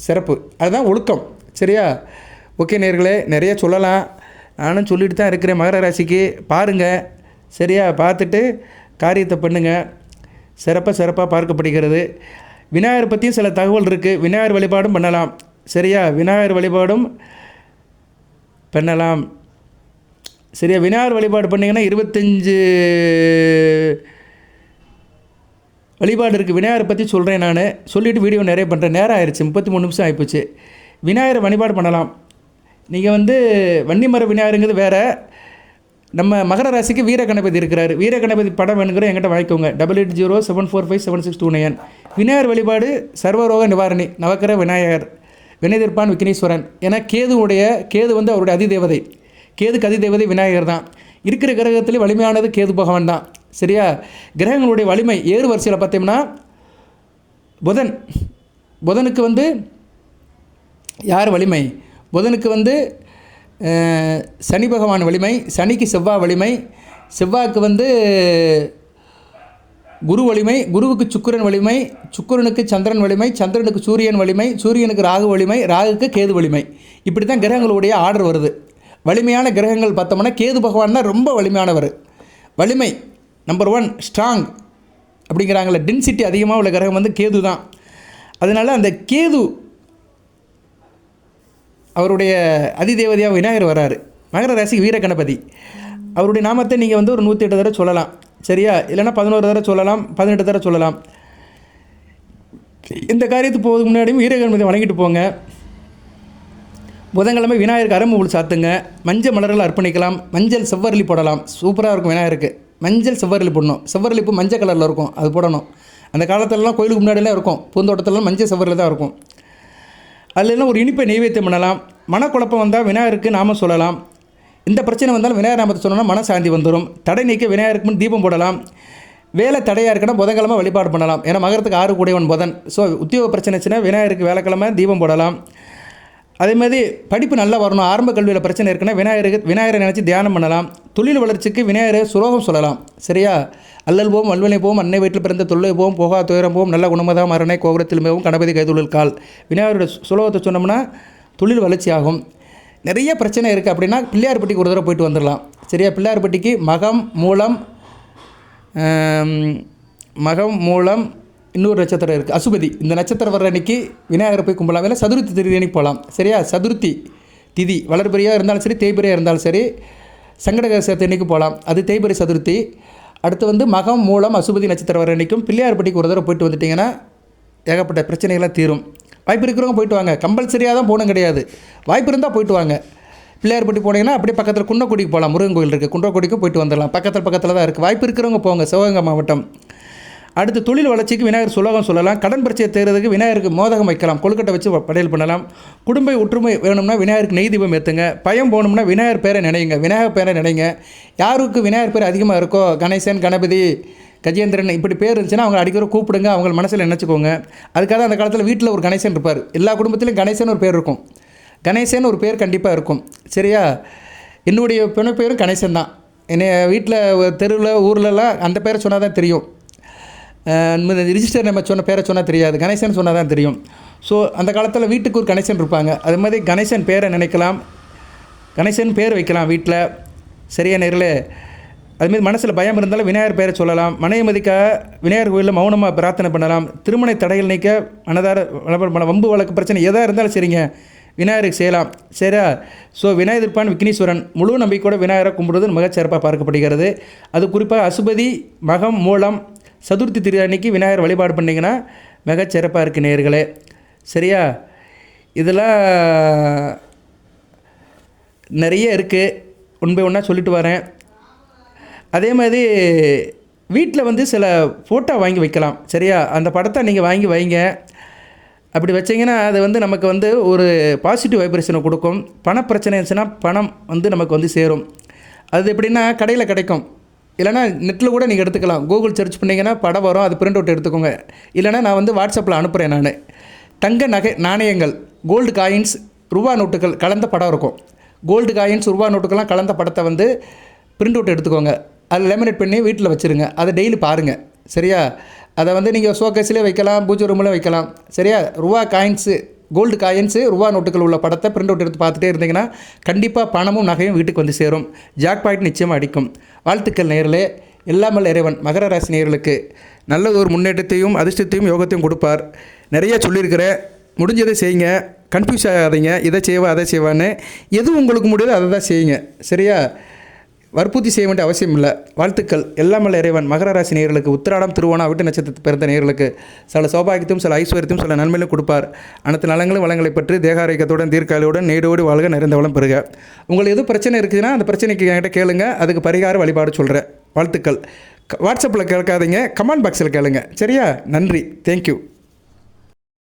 சிறப்பு. அதுதான் ஒழுக்கம். சரியா? ஓகே நேர்களே, நிறைய சொல்லலாம். நானும் சொல்லிட்டு தான் இருக்கிறேன். மகர ராசிக்கு பாருங்கள். சரியா? பார்த்துட்டு காரியத்தை பண்ணுங்கள். சிறப்பாக பார்க்கப்படுகிறது. விநாயகர் பற்றியும் சில தகவல் இருக்குது. விநாயகர் வழிபாடும் பண்ணலாம். சரியா? விநாயகர் வழிபாடும் பண்ணலாம். சரியா? விநாயகர் வழிபாடு பண்ணிங்கன்னா 25 வழிபாடு இருக்குது. விநாயகரை பற்றி சொல்கிறேன். நான் சொல்லிவிட்டு வீடியோ நிறைய பண்ணுறேன். நேரம் ஆயிடுச்சு, 33 நிமிஷம் ஆகிப்போச்சு. விநாயகரை வழிபாடு பண்ணலாம். நீங்கள் வந்து வன்னிமர விநாயகருங்கிறது வேறு. நம்ம மகர ராசிக்கு வீர கணபதி இருக்கிறார். வீர கணபதி படம் வேணுங்கிற என்கிட்ட வாங்கிக்கோங்க. 8807457629. விநாயகர் வழிபாடு சர்வரோக நிவாரணி, நவக்கிர விநாயகர், வினைதிர்ப்பான் விக்னேஸ்வரன். ஏன்னா கேது வந்து அவருடைய அதிதேவதை. கேதுக்கு அதிதேவதை விநாயகர் தான். இருக்கிற கிரகத்திலே வலிமையானது கேது பகவான் தான். சரியா? கிரகங்களுடைய வலிமை ஏறு வரிசையில் பார்த்தோம்னா புதனுக்கு வந்து யார் வலிமை? புதனுக்கு வந்து சனி பகவான் வலிமை, சனிக்கு செவ்வாய் வலிமை, செவ்வாய்க்கு வந்து குரு வலிமை, குருவுக்கு சுக்கிரன் வலிமை, சுக்கிரனுக்கு சந்திரன் வலிமை, சந்திரனுக்கு சூரியன் வலிமை, சூரியனுக்கு ராகு வலிமை, ராகுக்கு கேது வலிமை. இப்படி தான் கிரகங்களுடைய ஆர்டர் வருது. வலிமையான கிரகங்கள் பார்த்தோம்னா கேது பகவான் தான் ரொம்ப வலிமையானவர். வலிமை நம்பர் 1 ஸ்ட்ராங் அப்படிங்கிறாங்களே, டென்சிட்டி அதிகமாக உள்ள கிரகம் வந்து கேது தான். அதனால் அந்த கேது அவருடைய அதிதேவதையாக விநாயகர் வராரு. மகர ராசிக்கு வீர கணபதி. அவருடைய நாமத்தை நீங்கள் வந்து ஒரு 108 தடவை சொல்லலாம், சரியா? இல்லைன்னா 11 தடவை சொல்லலாம், 18 தடவை சொல்லலாம். இந்த காரியத்துக்கு போகிறதுக்கு முன்னாடியும் வீர கணபதி வணங்கிட்டு போங்க. புதன்கிழமை விநாயகருக்கு அரம்பு சாத்துங்க. மஞ்சள் மலர்கள் அர்ப்பணிக்கலாம். மஞ்சள் செவ்வரளி போடலாம், சூப்பராக இருக்கும் விநாயகருக்கு. மஞ்சள் செவ்வரளி போடணும். செவ்வரளி இப்போ மஞ்சள் கலரில் இருக்கும், அது போடணும். அந்த காலத்திலலாம் கோயிலுக்கு முன்னாடிலாம் இருக்கும், பூந்தோட்டத்திலலாம் மஞ்சள் செவ்வரளி தான் இருக்கும். அதுலாம் ஒரு இனிப்பை நெய்வேத்தியம் பண்ணலாம். மனக்குழப்பம் வந்தால் விநாயகருக்கு நாம சொல்லலாம். இந்த பிரச்சனை வந்தாலும் விநாயகர் நாமத்தை சொன்னோம்னா மனசாந்தி வந்துடும். தடை நீக்க விநாயகருக்கு முன் தீபம் போடலாம். வேலை தடையாக இருக்குன்னா புதன்கிழமை வழிபாடு பண்ணலாம். ஏன்னா மகரத்துக்கு 6 கூடையவன் புதன். ஸோ உத்தியோக பிரச்சனைச்சுன்னா விநாயகருக்கு வேலைக்கிழமை தீபம் போடலாம். அதேமாதிரி படிப்பு நல்லா வரணும், ஆரம்ப கல்வியில் பிரச்சனை இருக்குன்னா விநாயகரை நினச்சி தியானம் பண்ணலாம். தொழில் வளர்ச்சிக்கு விநாயகரை சுலோகம் சொல்லலாம், சரியா? அல்லல் போம் வல்வினை போம், அன்னை வீட்டில் பிறந்த தொல்லை போம், போகா துயரம் போம், நல்ல குணமதா மரணை கோபுரத்தில் மேவும் கணபதி கைதொழில் கால். விநாயகருடைய சுலோகத்தை சொன்னோம்னா தொழில் வளர்ச்சி ஆகும். நிறைய பிரச்சனை இருக்குது அப்படின்னா பிள்ளையார்பட்டிக்கு ஒரு தடவை போயிட்டு வந்துடலாம், சரியா? பிள்ளையார்பட்டிக்கு மகம் மூலம் இன்னொரு நட்சத்திரம் இருக்குது அசுபதி. இந்த நட்சத்திரம் வர்ற அன்றைக்கி விநாயகரை போய் கும்பலாம். இல்லை சதுர்த்தி திதி அன்றைக்கி போகலாம், சரியா? சதுர்த்தி திதி வளர்பிரியாக இருந்தாலும் சரி, தேய்பிரியாக இருந்தாலும் சரி, சங்கடகர சதுர்த்தி அன்றைக்கி போகலாம், அது தேய்பிரி சதுர்த்தி. அடுத்து வந்து மகம் மூலம் அசுபதி நட்சத்திரம் வர அன்றைக்கும் பிள்ளையார்பட்டிக்கு ஒரு தடவை போயிட்டு வந்துட்டிங்கன்னா ஏகப்பட்ட பிரச்சனைகள்லாம் தீரும். வாய்ப்பு இருக்கிறவங்க போயிட்டு வாங்க, கம்பல்சரியாக தான் போகணும் கிடையாது, வாய்ப்பு இருந்தால் போயிட்டு வாங்க. பிள்ளையார்பட்டி போனீங்கன்னா அப்படியே பக்கத்தில் குன்றக்குடிக்கு போகலாம், முருகன் கோயில் இருக்குது, குன்றக்குடிக்கும் போயிட்டு வந்துடலாம், பக்கத்தில் தான் இருக்குது. வாய்ப்பு இருக்கிறவங்க போங்க, சிவகங்கை மாவட்டம். அடுத்து தொழில் வளர்ச்சிக்கு விநாயகர் சுலோகம் சொல்லலாம். கடன் பிரச்சனை தேர்றதுக்கு விநாயகருக்கு மோதகம் வைக்கலாம், கொழுக்கட்டை வச்சு படையல் பண்ணலாம். குடும்ப ஒற்றுமை வேணும்னா விநாயகருக்கு நெய் தீபம் ஏற்றுங்க. பயம் போகணும்னா விநாயகர் பேரை நினைங்க, விநாயகர் பேரை நினைங்க. யாருக்கு விநாயகர் பேர் அதிகமாக இருக்கோ, கணேசன், கணபதி, கஜேந்திரன் இப்படி பேர் இருந்துச்சுன்னா அவங்க அடிக்கிற கூப்பிடுங்க, அவங்க மனசில் நினச்சிக்கோங்க. அதுக்காக அந்த காலத்தில் வீட்டில் ஒரு கணேசன் இருப்பார். எல்லா குடும்பத்திலும் கணேசன் ஒரு பேர் இருக்கும், கணேசன் ஒரு பேர் கண்டிப்பாக இருக்கும், சரியா? என்னுடைய பெண் பேரும் கணேசன் தான். என்னை வீட்டில் தெருவில் ஊர்லலாம் அந்த பேரை சொன்னால் தான் தெரியும். ரிஜிஸ்டர் நம்ம சொன்ன பேரை சொன்னால் தெரியாது, கணேசன் சொன்னால் தான் தெரியும். ஸோ அந்த காலத்தில் வீட்டுக்கு ஒரு கணேசன் இருப்பாங்க. அது மாதிரி கணேசன் பேரை நினைக்கலாம், கணேசன் பேர் வைக்கலாம் வீட்டில், சரியா? நேரில் அதுமாரி மனசில் பயம் இருந்தாலும் விநாயகர் பேரை சொல்லலாம். மனைமதிக்காக விநாயகர் கோயிலில் மௌனமாக பிரார்த்தனை பண்ணலாம். திருமண தடைகள் நீக்க மனதார வம்பு வழக்கு பிரச்சனை எதாக இருந்தாலும் சரிங்க, விநாயகருக்கு செய்யலாம், சரியா? ஸோ விநாயகர்பான் விக்னேஸ்வரன் முழு நம்பிக்கையோட விநாயகரை கும்பிடுவது மிகச்சிறப்பாக பார்க்கப்படுகிறது. அது குறிப்பாக அசுபதி மகம் மூலம் சதுர்த்தி திரு அன்னைக்கு விநாயகர் வழிபாடு பண்ணிங்கன்னா மிகச்சிறப்பாக இருக்குது நேயர்களே, சரியா? இதெல்லாம் நிறைய இருக்குது, ஒன்பை ஒன்றா சொல்லிட்டு வரேன். அதே மாதிரி வீட்டில் வந்து சில ஃபோட்டோ வாங்கி வைக்கலாம், சரியா? அந்த படத்தை நீங்கள் வாங்கி வைங்க. அப்படி வச்சிங்கன்னா அது வந்து நமக்கு வந்து ஒரு பாசிட்டிவ் வைப்ரேஷனை கொடுக்கும். பணப்பிரச்சனை இருந்துச்சுன்னா பணம் வந்து நமக்கு வந்து சேரும். அது எப்படின்னா கடையில் கிடைக்கும், இல்லைனா நெட்டில் கூட நீங்கள் எடுத்துக்கலாம். கூகுள் சர்ச் பண்ணிங்கன்னா படம் வரும், அது பிரிண்ட் அவுட் எடுத்துக்கோங்க. இல்லைனா நான் வந்து வாட்ஸ்அப்பில் அனுப்புகிறேன். நான் தங்க நகை நாணயங்கள், கோல்டு காயின்ஸ், ரூபா நோட்டுகள் கலந்த படம் இருக்கும். கோல்டு காயின்ஸ், ரூபா நோட்டுக்கெல்லாம் கலந்த படத்தை வந்து பிரிண்ட் அவுட் எடுத்துக்கோங்க. அதை லேமினேட் பண்ணி வீட்டில் வச்சுருங்க. அதை டெய்லி பாருங்கள், சரியா? அதை வந்து நீங்கள் ஷோகேஸ்லேயே வைக்கலாம், பூஜை ரூமில் வைக்கலாம், சரியா? ரூபா காயின்ஸு, கோல்டு காயின்ஸு, ரூபா நோட்டுகள் உள்ள படத்தை பிரிண்ட் அவுட் எடுத்து பார்த்துட்டே இருந்தீங்கன்னா கண்டிப்பாக பணமும் நகையும் வீட்டுக்கு வந்து சேரும். ஜாக் பாயிண்ட் நிச்சயமாக அடிக்கும். வாழ்த்துக்கள் நேயர்களே. எல்லாமல் இறைவன் மகர ராசி நேயர்களுக்கு நல்ல ஒரு முன்னேற்றத்தையும் அதிர்ஷ்டத்தையும் யோகத்தையும் கொடுப்பார். நிறைய சொல்லியிருக்கிறேன், முடிஞ்சதை செய்யுங்க, கன்ஃபியூஸ் ஆகாதீங்க. இதை செய்வா அதை செய்வான்னு, எது உங்களுக்கு முடியுதோ அதை தான் செய்யுங்க, சரியா? வற்புறுத்தி செய்ய வேண்டிய அவசியம் இல்லை. வாழ்த்துக்கள். எல்லாமல்ல இறைவன் மகர ராசி நேயர்களுக்கு உத்திராடம் திருவோணம் அவிட்ட நட்சத்திரத்தில் பிறந்த நேயர்களுக்கு சில சௌபாகியத்தையும் சில ஐஸ்வர்யத்தையும் சில நன்மையிலும் கொடுப்பார். அனைத்து நலங்களும் வளங்களை பற்றி தேகாரோக்கியத்துடன் தீர்க்காலியுடன் நீடோடி வாழ்க நிறைந்த வளம் பெறுக. உங்களுக்கு எதுவும் பிரச்சனை இருக்குதுன்னா அந்த பிரச்சனைக்கு என்கிட்ட கேளுங்க, அதுக்கு பரிகார வழிபாடு சொல்கிறேன். வாழ்த்துக்கள். வாட்ஸ்அப்பில் கேட்காதீங்க, கமெண்ட் பாக்ஸில் கேளுங்க, சரியா? நன்றி, தேங்க்யூ.